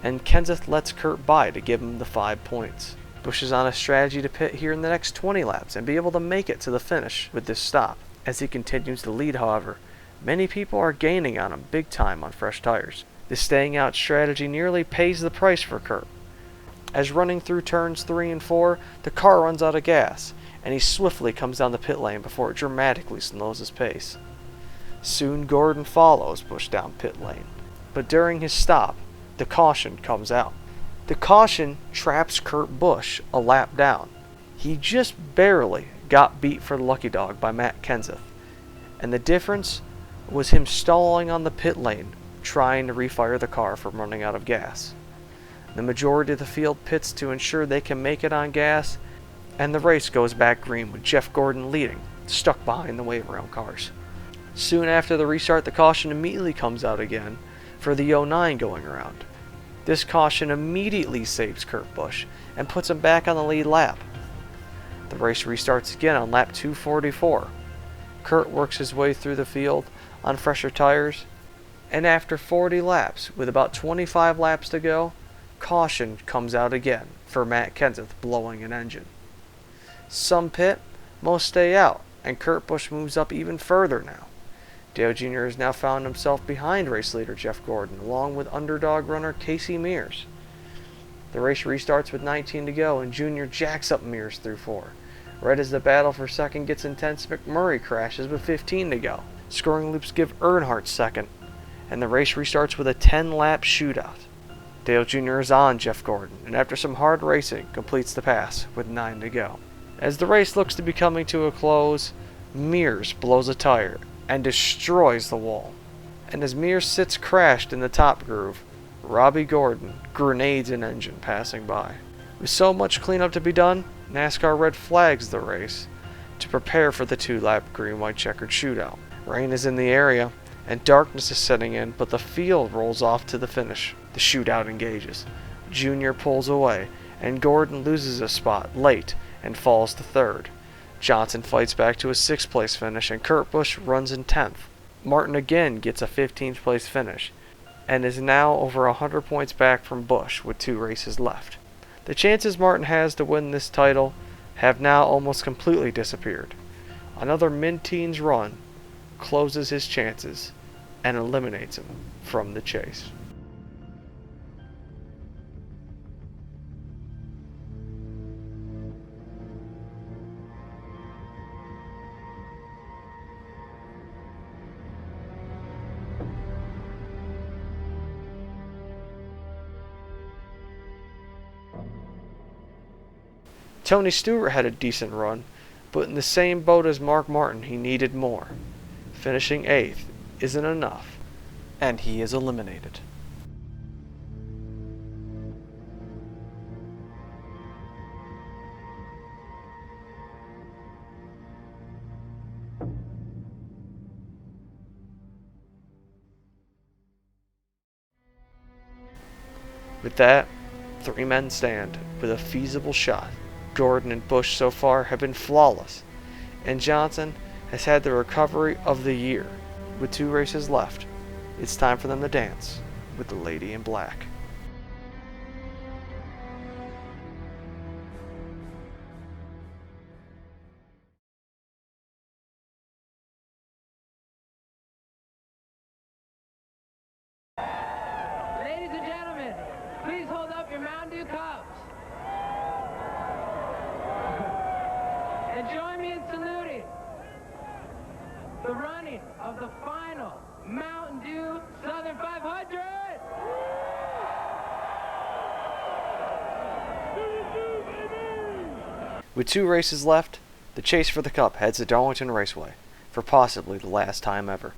and Kenseth lets Kurt by to give him the 5 points. Busch is on a strategy to pit here in the next 20 laps and be able to make it to the finish with this stop. As he continues to lead, however, many people are gaining on him big time on fresh tires. This staying out strategy nearly pays the price for Kurt. As running through turns 3 and 4, the car runs out of gas, and he swiftly comes down the pit lane before it dramatically slows his pace. Soon Gordon follows Busch down pit lane, but during his stop, the caution comes out. The caution traps Kurt Busch a lap down. He just barely got beat for the lucky dog by Matt Kenseth, and the difference was him stalling on the pit lane trying to refire the car from running out of gas. The majority of the field pits to ensure they can make it on gas, and the race goes back green with Jeff Gordon leading, stuck behind the wave round cars. Soon after the restart, the caution immediately comes out again for the 09 going around. This caution immediately saves Kurt Busch and puts him back on the lead lap. The race restarts again on lap 244. Kurt works his way through the field on fresher tires, and after 40 laps, with about 25 laps to go, caution comes out again for Matt Kenseth blowing an engine. Some pit, most stay out, and Kurt Busch moves up even further now. Dale Jr. has now found himself behind race leader Jeff Gordon, along with underdog runner Casey Mears. The race restarts with 19 to go, and Jr. jacks up Mears through 4. Right as the battle for second gets intense, McMurray crashes with 15 to go. Scoring loops give Earnhardt second, and the race restarts with a 10-lap shootout. Dale Jr. is on Jeff Gordon, and after some hard racing, completes the pass with 9 to go. As the race looks to be coming to a close, Mears blows a tire and destroys the wall. And as Mears sits crashed in the top groove, Robbie Gordon grenades an engine passing by. With so much cleanup to be done, NASCAR red flags the race to prepare for the 2-lap green-white checkered shootout. Rain is in the area, and darkness is setting in, but the field rolls off to the finish. The shootout engages. Jr. pulls away, and Gordon loses a spot late and falls to 3rd. Johnson fights back to a 6th place finish, and Kurt Busch runs in 10th. Martin again gets a 15th place finish, and is now over 100 points back from Busch with 2 races left. The chances Martin has to win this title have now almost completely disappeared. Another mid-teens run closes his chances and eliminates him from the chase. Tony Stewart had a decent run, but in the same boat as Mark Martin, he needed more. Finishing 8th isn't enough, and he is eliminated. With that, 3 men stand with a feasible shot. Gordon and Busch so far have been flawless, and Johnson has had the recovery of the year. With 2 races left, it's time for them to dance with the Lady in Black. Ladies and gentlemen, please hold up your Mountain Dew cups. And join me in saluting the running of the final Mountain Dew Southern 500. With 2 races left, the chase for the Cup heads to Darlington Raceway for possibly the last time ever.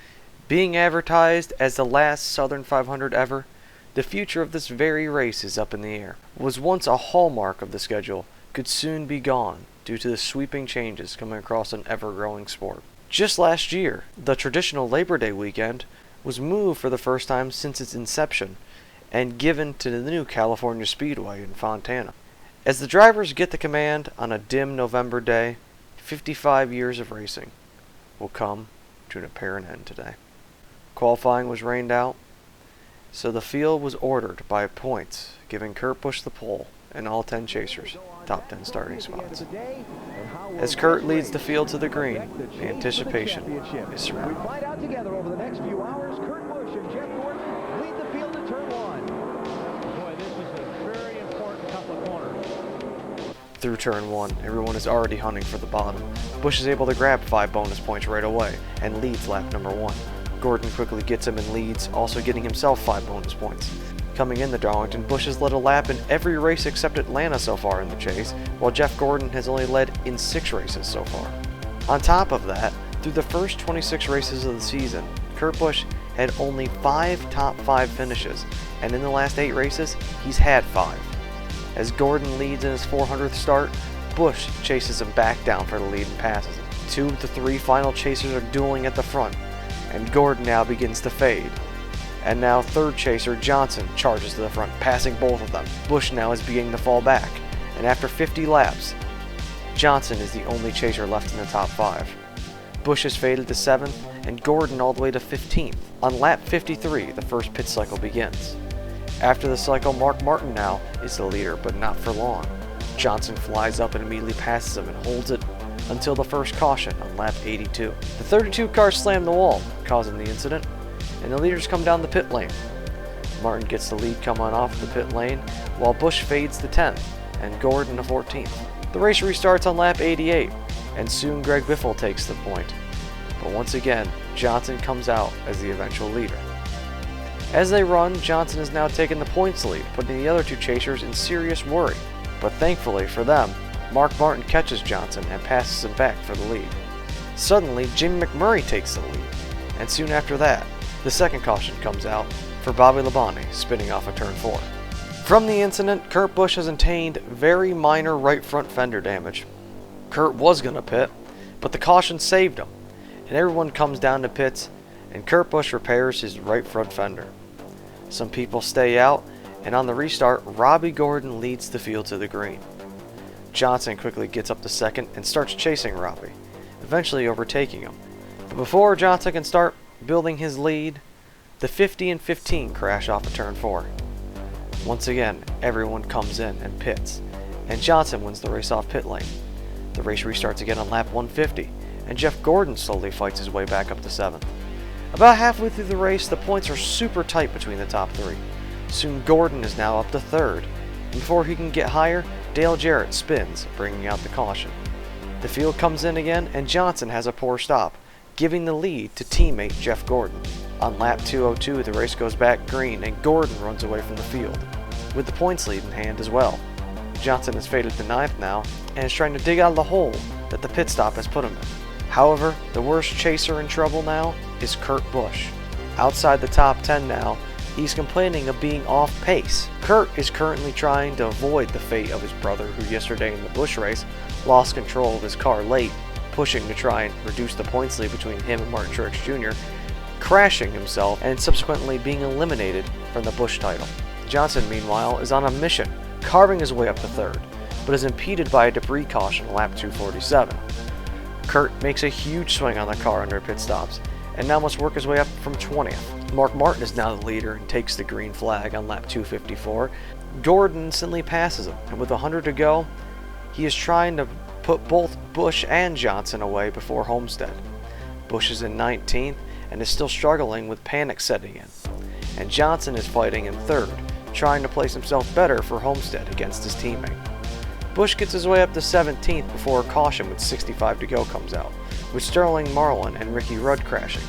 Being advertised as the last Southern 500 ever, the future of this very race is up in the air. What was once a hallmark of the schedule could soon be gone due to the sweeping changes coming across an ever-growing sport. Just last year, the traditional Labor Day weekend was moved for the first time since its inception and given to the new California Speedway in Fontana. As the drivers get the command on a dim November day, 55 years of racing will come to an apparent end today. Qualifying was rained out, so the field was ordered by points, giving Kurt Busch the pole and all 10 chasers top 10 starting spots. As Kurt leads the field to the green, the anticipation is We surrounding. find out together over the next few hours. Kurt Busch and Jeff Gordon lead the field to turn 1. Boy, this is a very important couple of corners. Through turn 1, everyone is already hunting for the bottom. Busch is able to grab 5 bonus points right away and leads lap number 1. Gordon quickly gets him and leads, also getting himself 5 bonus points. Coming into Darlington, Busch has led a lap in every race except Atlanta so far in the chase, while Jeff Gordon has only led in 6 races so far. On top of that, through the first 26 races of the season, Kurt Busch had only 5 top 5 finishes, and in the last 8 races, he's had 5. As Gordon leads in his 400th start, Busch chases him back down for the lead and passes him. 2 of the 3 final chasers are dueling at the front, and Gordon now begins to fade. And now third chaser Johnson charges to the front, passing both of them. Busch now is beginning to fall back, and after 50 laps, Johnson is the only chaser left in the top 5. Busch is faded to 7th, and Gordon all the way to 15th. On lap 53, the first pit cycle begins. After the cycle, Mark Martin now is the leader, but not for long. Johnson flies up and immediately passes him and holds it until the first caution on lap 82. The 32 car slammed the wall, causing the incident, and the leaders come down the pit lane. Martin gets the lead coming off the pit lane, while Busch fades to 10th, and Gordon to 14th. The race restarts on lap 88, and soon Greg Biffle takes the point. But once again, Johnson comes out as the eventual leader. As they run, Johnson is now taking the points lead, putting the other 2 chasers in serious worry. But thankfully for them, Mark Martin catches Johnson and passes him back for the lead. Suddenly, Jimmy McMurray takes the lead, and soon after that, the second caution comes out for Bobby Labonte, spinning off of turn 4. From the incident, Kurt Busch has obtained very minor right front fender damage. Kurt was going to pit, but the caution saved him, and everyone comes down to pits, and Kurt Busch repairs his right front fender. Some people stay out, and on the restart, Robbie Gordon leads the field to the green. Johnson quickly gets up to second and starts chasing Robbie, eventually overtaking him. But before Johnson can start building his lead, the 50 and 15 crash off of turn 4. Once again, everyone comes in and pits, and Johnson wins the race off pit lane. The race restarts again on lap 150, and Jeff Gordon slowly fights his way back up to 7th. About halfway through the race, the points are super tight between the top 3. Soon Gordon is now up to 3rd, and before he can get higher, Dale Jarrett spins, bringing out the caution. The field comes in again, and Johnson has a poor stop, giving the lead to teammate Jeff Gordon. On lap 202, the race goes back green, and Gordon runs away from the field, with the points lead in hand as well. Johnson is faded to 9th now, and is trying to dig out of the hole that the pit stop has put him in. However, the worst chaser in trouble now is Kurt Busch. Outside the top 10 now, he's complaining of being off pace. Kurt is currently trying to avoid the fate of his brother, who yesterday in the Busch race lost control of his car late, pushing to try and reduce the points lead between him and Martin Truex Jr., crashing himself and subsequently being eliminated from the Busch title. Johnson, meanwhile, is on a mission, carving his way up to 3rd, but is impeded by a debris caution lap 247. Kurt makes a huge swing on the car under pit stops, and now must work his way up from 20th. Mark Martin is now the leader and takes the green flag on lap 254. Gordon instantly passes him, and with 100 to go, he is trying to put both Busch and Johnson away before Homestead. Busch is in 19th and is still struggling with panic setting in, and Johnson is fighting in 3rd, trying to place himself better for Homestead against his teammate. Busch gets his way up to 17th before a caution with 65 to go comes out, with Sterling Marlin and Ricky Rudd crashing.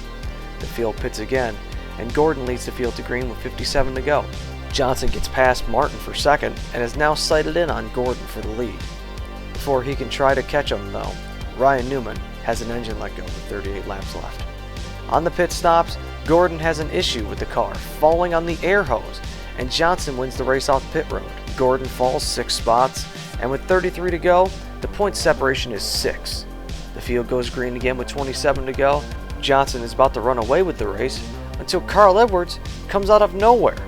The field pits again, and Gordon leads the field to green with 57 to go. Johnson gets past Martin for 2nd and is now sighted in on Gordon for the lead. Before he can try to catch him though, Ryan Newman has an engine let go with 38 laps left. On the pit stops, Gordon has an issue with the car, falling on the air hose, and Johnson wins the race off pit road. Gordon falls 6 spots, and with 33 to go, the point separation is 6. The field goes green again with 27 to go. Johnson is about to run away with the race until Carl Edwards comes out of nowhere.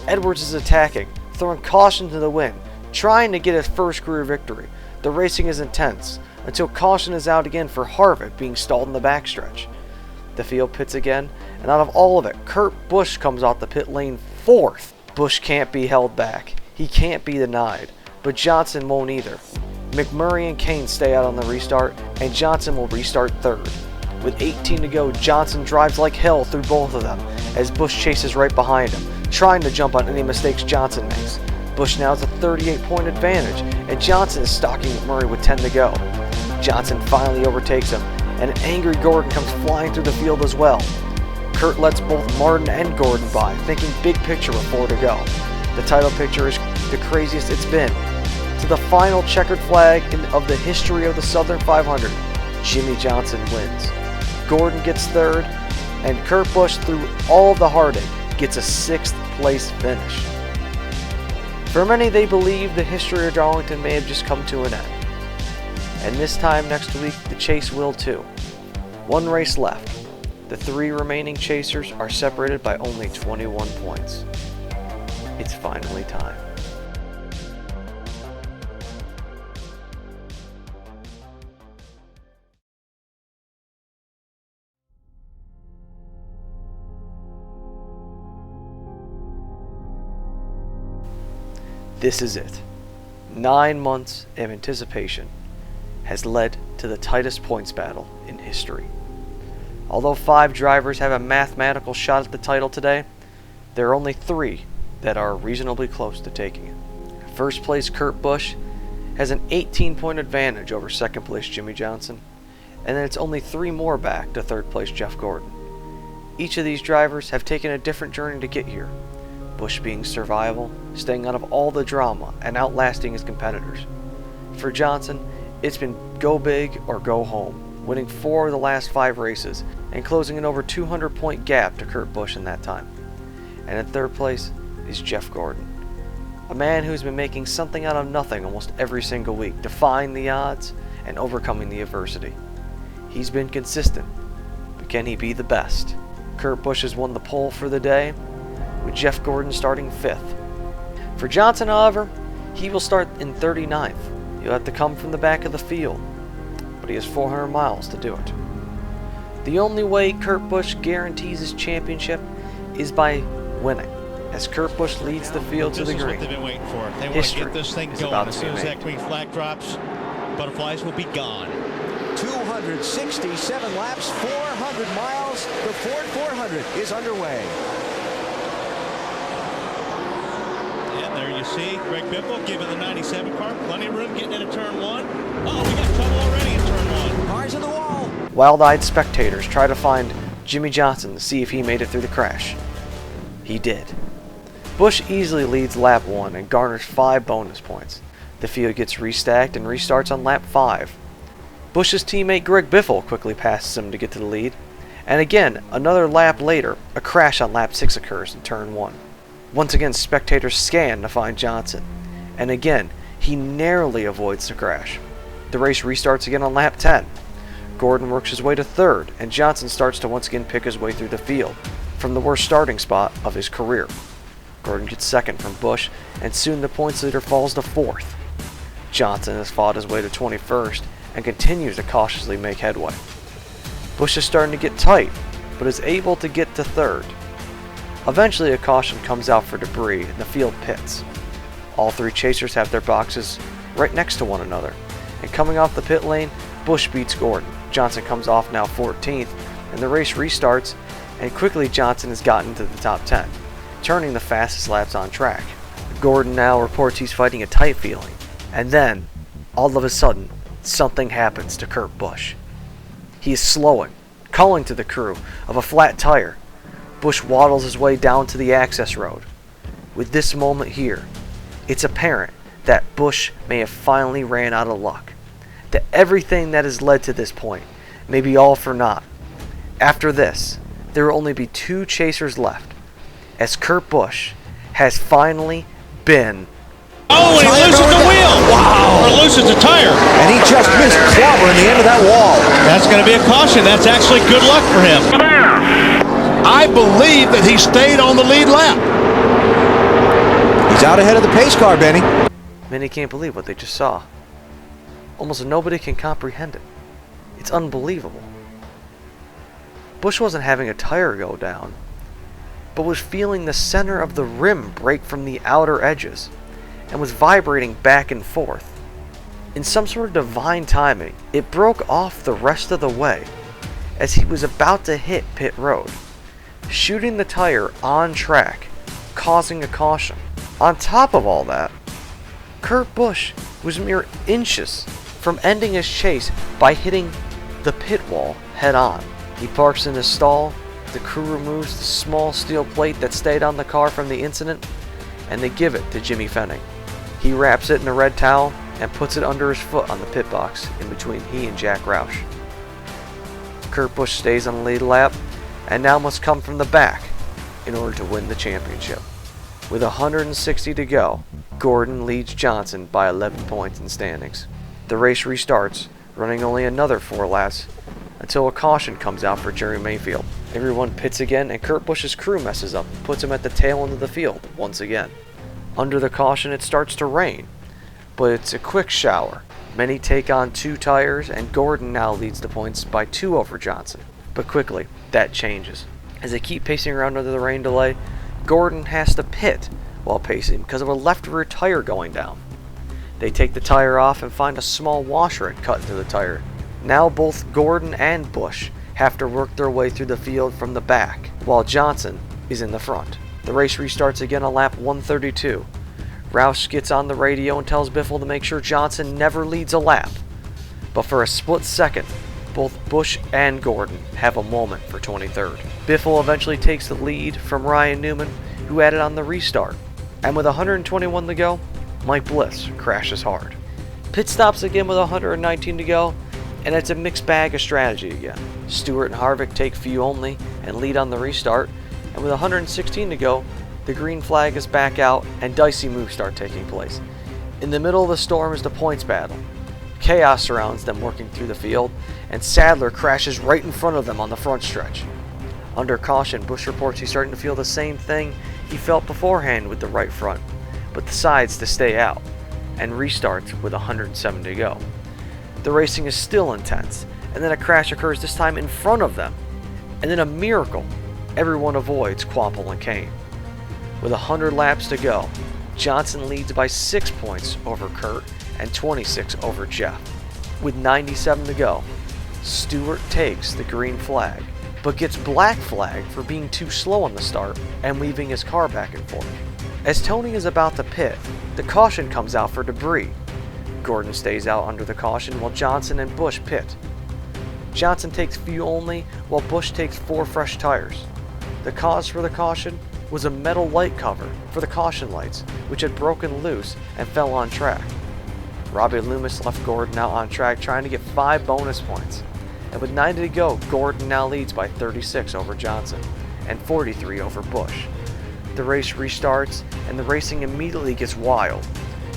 Edwards is attacking, throwing caution to the wind, trying to get his first career victory. The racing is intense until caution is out again for Harvick being stalled in the backstretch. The field pits again, and out of all of it, Kurt Busch comes off the pit lane 4th. Busch can't be held back. He can't be denied, but Johnson won't either. McMurray and Kane stay out on the restart, and Johnson will restart 3rd. With 18 to go, Johnson drives like hell through both of them as Busch chases right behind him, trying to jump on any mistakes Johnson makes. Busch now has a 38-point advantage, and Johnson is stalking McMurray with 10 to go. Johnson finally overtakes him, and an angry Gordon comes flying through the field as well. Kurt lets both Martin and Gordon by, thinking big picture with 4 to go. The title picture is the craziest it's been. To the final checkered flag of the history of the Southern 500, Jimmie Johnson wins. Gordon gets 3rd, and Kurt Busch, through all of the heartache, gets a 6th place finish. For many, they believe the history of Darlington may have just come to an end. And this time next week, the chase will too. 1 race left. The 3 remaining chasers are separated by only 21 points. It's finally time. This is it. 9 months of anticipation has led to the tightest points battle in history. Although 5 drivers have a mathematical shot at the title today, there are only 3 that are reasonably close to taking it. First place Kurt Busch has an 18-point advantage over second place Jimmie Johnson, and then it's only 3 more back to third place Jeff Gordon. Each of these drivers have taken a different journey to get here. Busch being survival, staying out of all the drama, and outlasting his competitors. For Johnson, it's been go big or go home, winning 4 of the last 5 races and closing an over 200-point gap to Kurt Busch in that time. And in third place is Jeff Gordon, a man who's been making something out of nothing almost every single week, defying the odds and overcoming the adversity. He's been consistent, but can he be the best? Kurt Busch has won the pole for the day, with Jeff Gordon starting 5th. For Johnson, however, he will start in 39th. He'll have to come from the back of the field, but he has 400 miles to do it. The only way Kurt Busch guarantees his championship is by winning, as Kurt Busch leads the field to the green. This is what they've been waiting for. They want to History get this thing is going. about As to soon be as that made. green flag drops, butterflies will be gone. 267 laps, 400 miles. The Ford 400 is underway. And there you see Greg Biffle giving the 97 car plenty of room getting into turn 1. Oh, we got trouble already in turn 1. Cars in the wall. Wild-eyed spectators try to find Jimmie Johnson to see if he made it through the crash. He did. Busch easily leads lap 1 and garners 5 bonus points. The field gets restacked and restarts on lap 5. Busch's teammate Greg Biffle quickly passes him to get to the lead. And again, another lap later, a crash on lap 6 occurs in turn 1. Once again, spectators scan to find Johnson. And again, he narrowly avoids the crash. The race restarts again on lap 10. Gordon works his way to 3rd, and Johnson starts to once again pick his way through the field, from the worst starting spot of his career. Gordon gets 2nd from Busch, and soon the points leader falls to 4th. Johnson has fought his way to 21st, and continues to cautiously make headway. Busch is starting to get tight, but is able to get to 3rd. Eventually a caution comes out for debris and the field pits. All 3 chasers have their boxes right next to one another, and coming off the pit lane, Busch beats Gordon. Johnson comes off now 14th, and the race restarts, and quickly Johnson has gotten to the top 10, turning the fastest laps on track. Gordon now reports he's fighting a tight feeling, and then, all of a sudden, something happens to Kurt Busch. He is slowing, calling to the crew of a flat tire. Busch waddles his way down to the access road. With this moment here, it's apparent that Busch may have finally ran out of luck. That everything that has led to this point may be all for naught. After this, there will only be 2 chasers left, as Kurt Busch has finally been... Oh, and he loses the wheel! Wow! Or loses the tire. And he just missed clobbering the end of that wall. That's going to be a caution. That's actually good luck for him. I believe that he stayed on the lead lap. He's out ahead of the pace car, Benny. Many can't believe what they just saw. Almost nobody can comprehend it. It's unbelievable. Busch wasn't having a tire go down, but was feeling the center of the rim break from the outer edges, and was vibrating back and forth. In some sort of divine timing, it broke off the rest of the way as he was about to hit pit road, shooting the tire on track, causing a caution. On top of all that, Kurt Busch was mere inches from ending his chase by hitting the pit wall head on. He parks in his stall, the crew removes the small steel plate that stayed on the car from the incident, and they give it to Jimmy Fenning. He wraps it in a red towel and puts it under his foot on the pit box in between he and Jack Roush. Kurt Busch stays on the lead lap and now must come from the back in order to win the championship. With 160 to go, Gordon leads Johnson by 11 points in standings. The race restarts, running only another 4 laps until a caution comes out for Jerry Mayfield. Everyone pits again and Kurt Busch's crew messes up and puts him at the tail end of the field once again. Under the caution it starts to rain, but it's a quick shower. Many take on 2 tires and Gordon now leads the points by 2 over Johnson. But quickly, that changes. As they keep pacing around under the rain delay, Gordon has to pit while pacing because of a left rear tire going down. They take the tire off and find a small washer had cut into the tire. Now both Gordon and Busch have to work their way through the field from the back, while Johnson is in the front. The race restarts again on lap 132. Roush gets on the radio and tells Biffle to make sure Johnson never leads a lap. But for a split second, both Busch and Gordon have a moment for 23rd. Biffle eventually takes the lead from Ryan Newman, who added on the restart. And with 121 to go, Mike Bliss crashes hard. Pit stops again with 119 to go, and it's a mixed bag of strategy again. Stewart and Harvick take few only and lead on the restart, and with 116 to go, the green flag is back out and dicey moves start taking place. In the middle of the storm is the points battle. Chaos surrounds them working through the field, and Sadler crashes right in front of them on the front stretch. Under caution, Busch reports he's starting to feel the same thing he felt beforehand with the right front, but decides to stay out and restarts with 107 to go. The racing is still intense, and then a crash occurs this time in front of them, and then a miracle, everyone avoids Quample and Kane. With 100 laps to go, Johnson leads by 6 points over Kurt and 26 over Jeff. With 97 to go, Stewart takes the green flag, but gets black flagged for being too slow on the start and leaving his car back and forth. As Tony is about to pit, the caution comes out for debris. Gordon stays out under the caution while Johnson and Busch pit. Johnson takes few only while Busch takes 4 fresh tires. The cause for the caution was a metal light cover for the caution lights, which had broken loose and fell on track. Robbie Loomis left Gordon out on track trying to get 5 bonus points. And with 90 to go, Gordon now leads by 36 over Johnson and 43 over Busch. The race restarts and the racing immediately gets wild.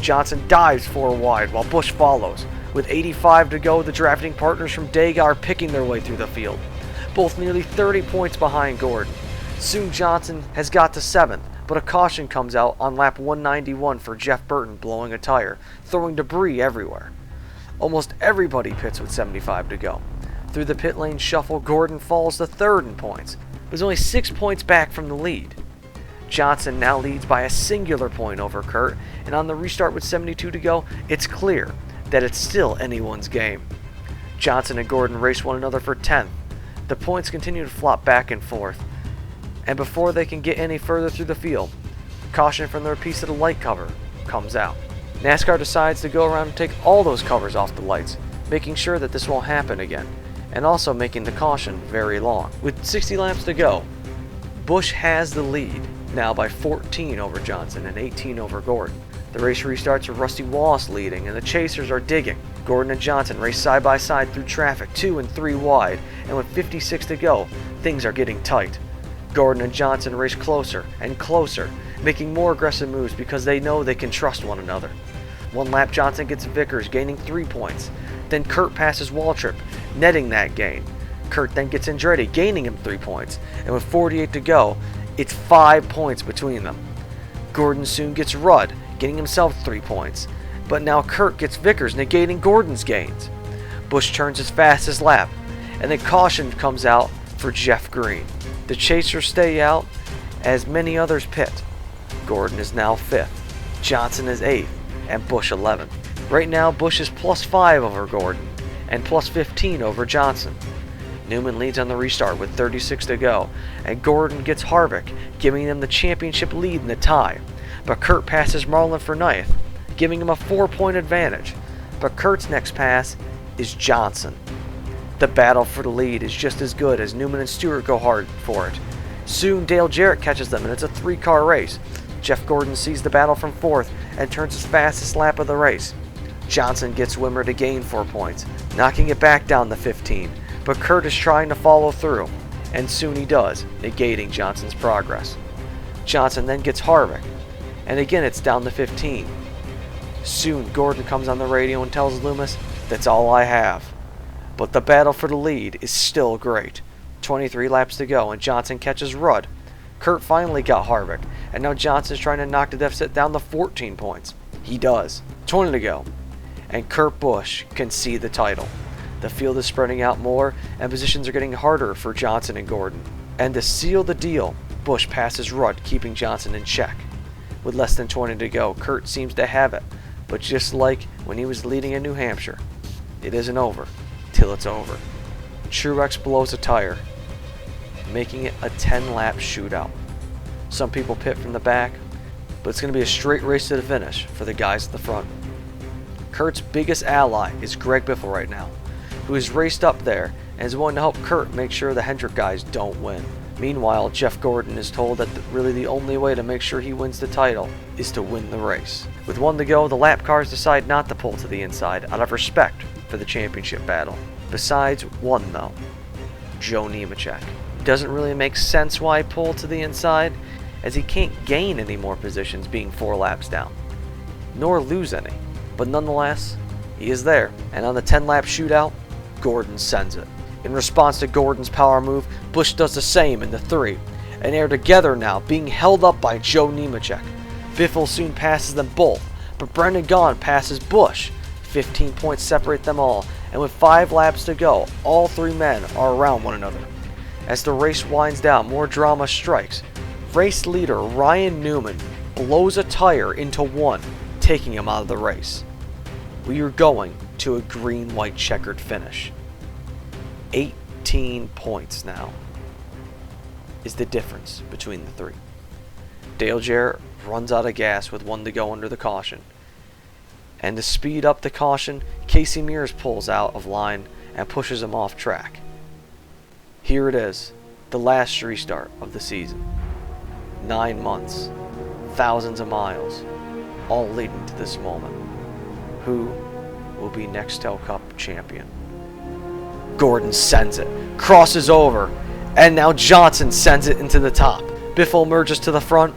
Johnson dives 4 wide while Busch follows. With 85 to go, the drafting partners from Dega are picking their way through the field, both nearly 30 points behind Gordon. Soon Johnson has got to 7th, but a caution comes out on lap 191 for Jeff Burton blowing a tire, throwing debris everywhere. Almost everybody pits with 75 to go. Through the pit lane shuffle, Gordon falls to 3rd in points, but is only 6 points back from the lead. Johnson now leads by a singular point over Kurt, and on the restart with 72 to go, it's clear that it's still anyone's game. Johnson and Gordon race one another for 10th. The points continue to flop back and forth, and before they can get any further through the field, caution from their piece of the light cover comes out. NASCAR decides to go around and take all those covers off the lights, making sure that this won't happen again, and also making the caution very long. With 60 laps to go, Busch has the lead, now by 14 over Johnson and 18 over Gordon. The race restarts with Rusty Wallace leading, and the chasers are digging. Gordon and Johnson race side by side through traffic, 2 and 3 wide, and with 56 to go, things are getting tight. Gordon and Johnson race closer and closer, making more aggressive moves because they know they can trust one another. One lap Johnson gets Vickers, gaining 3 points. Then Kurt passes Waltrip, netting that gain. Kurt then gets Andretti, gaining him 3 points. And with 48 to go, it's 5 points between them. Gordon soon gets Rudd, getting himself 3 points. But now Kurt gets Vickers, negating Gordon's gains. Busch turns his fastest lap, and then caution comes out for Jeff Green. The Chasers stay out as many others pit. Gordon is now 5th, Johnson is 8th, and Busch 11th. Right now, Busch is +5 over Gordon and +15 over Johnson. Newman leads on the restart with 36 to go, and Gordon gets Harvick, giving them the championship lead in the tie. But Kurt passes Marlin for 9th, giving him a 4-point advantage. But Kurt's next pass is Johnson. The battle for the lead is just as good as Newman and Stewart go hard for it. Soon Dale Jarrett catches them and it's a 3-car race. Jeff Gordon sees the battle from 4th and turns his fastest lap of the race. Johnson gets Wimmer to gain 4 points, knocking it back down to 15, but Kurt is trying to follow through, and soon he does, negating Johnson's progress. Johnson then gets Harvick, and again it's down to 15. Soon Gordon comes on the radio and tells Loomis, "That's all I have." But the battle for the lead is still great. 23 laps to go and Johnson catches Rudd. Kurt finally got Harvick, and now Johnson's trying to knock the deficit down to 14 points. He does. 20 to go, and Kurt Busch can see the title. The field is spreading out more, and positions are getting harder for Johnson and Gordon. And to seal the deal, Busch passes Rudd, keeping Johnson in check. With less than 20 to go, Kurt seems to have it, but just like when he was leading in New Hampshire, it isn't over till it's over. Truex blows a tire, making it a 10-lap shootout. Some people pit from the back, but it's going to be a straight race to the finish for the guys at the front. Kurt's biggest ally is Greg Biffle right now, who has raced up there and is willing to help Kurt make sure the Hendrick guys don't win. Meanwhile, Jeff Gordon is told that really the only way to make sure he wins the title is to win the race. With 1 to go, the lap cars decide not to pull to the inside out of respect for the championship battle. Besides one though, Joe Nemechek. Doesn't really make sense why he pulled to the inside, as he can't gain any more positions being 4 laps down, nor lose any. But nonetheless, he is there, and on the 10-lap shootout, Gordon sends it. In response to Gordon's power move, Busch does the same in the 3, and they're together now, being held up by Joe Nemechek. Biffle soon passes them both, but Brendan Gaughan passes Busch. 15 points separate them all, and with 5 laps to go, all 3 men are around one another. As the race winds down, more drama strikes. Race leader Ryan Newman blows a tire into 1, taking him out of the race. We are going to a green-white checkered finish. 18 points now is the difference between the 3. Dale Jarrett runs out of gas with 1 to go under the caution. And to speed up the caution, Casey Mears pulls out of line and pushes him off track. Here it is, the last restart of the season. 9 months, thousands of miles, all leading to this moment. Who will be Nextel Cup champion? Gordon sends it, crosses over, and now Johnson sends it into the top. Biffle emerges to the front,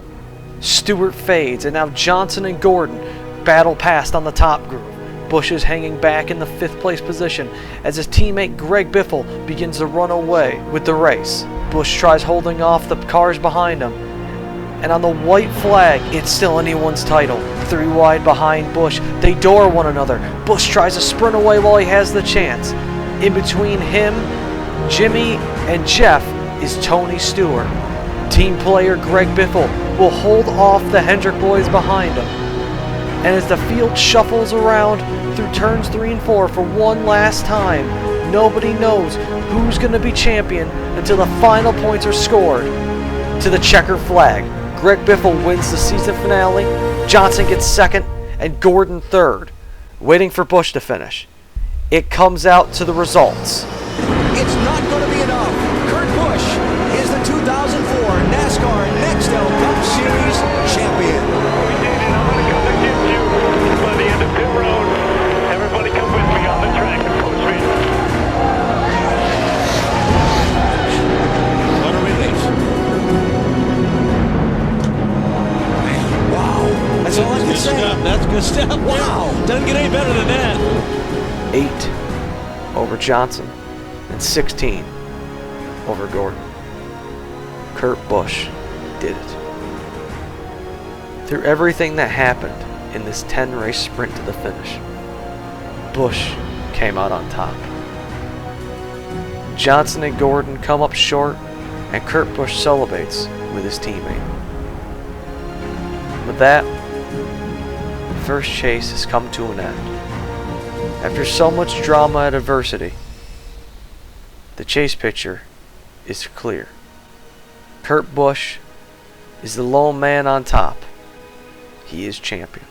Stewart fades, and now Johnson and Gordon battle past on the top group. Busch is hanging back in the 5th place position as his teammate Greg Biffle begins to run away with the race. Busch tries holding off the cars behind him, and on the white flag, it's still anyone's title. 3 wide behind Busch, they door one another. Busch tries to sprint away while he has the chance. In between him, Jimmy, and Jeff is Tony Stewart. Team player Greg Biffle will hold off the Hendrick boys behind him. And as the field shuffles around through turns 3 and 4 for one last time, nobody knows who's going to be champion until the final points are scored. To the checker flag, Greg Biffle wins the season finale, Johnson gets 2nd, and Gordon 3rd, waiting for Busch to finish. It comes out to the results. It's not going to be enough. Kurt Busch is the 2004 NASCAR Nextel Cup Series champion. I'm going to come and get you by the end of pit road. Everybody come with me on the track and coach me. What a relief. Wow. That's all I can say. That's good stuff. Wow. Doesn't get any better than that. 8 over Johnson and 16 over Gordon. Kurt Busch did it. Through everything that happened in this 10-race sprint to the finish, Busch came out on top. Johnson and Gordon come up short, and Kurt Busch celebrates with his teammate. With that, the first chase has come to an end. After so much drama and adversity, the chase picture is clear. Kurt Busch is the lone man on top. He is champion.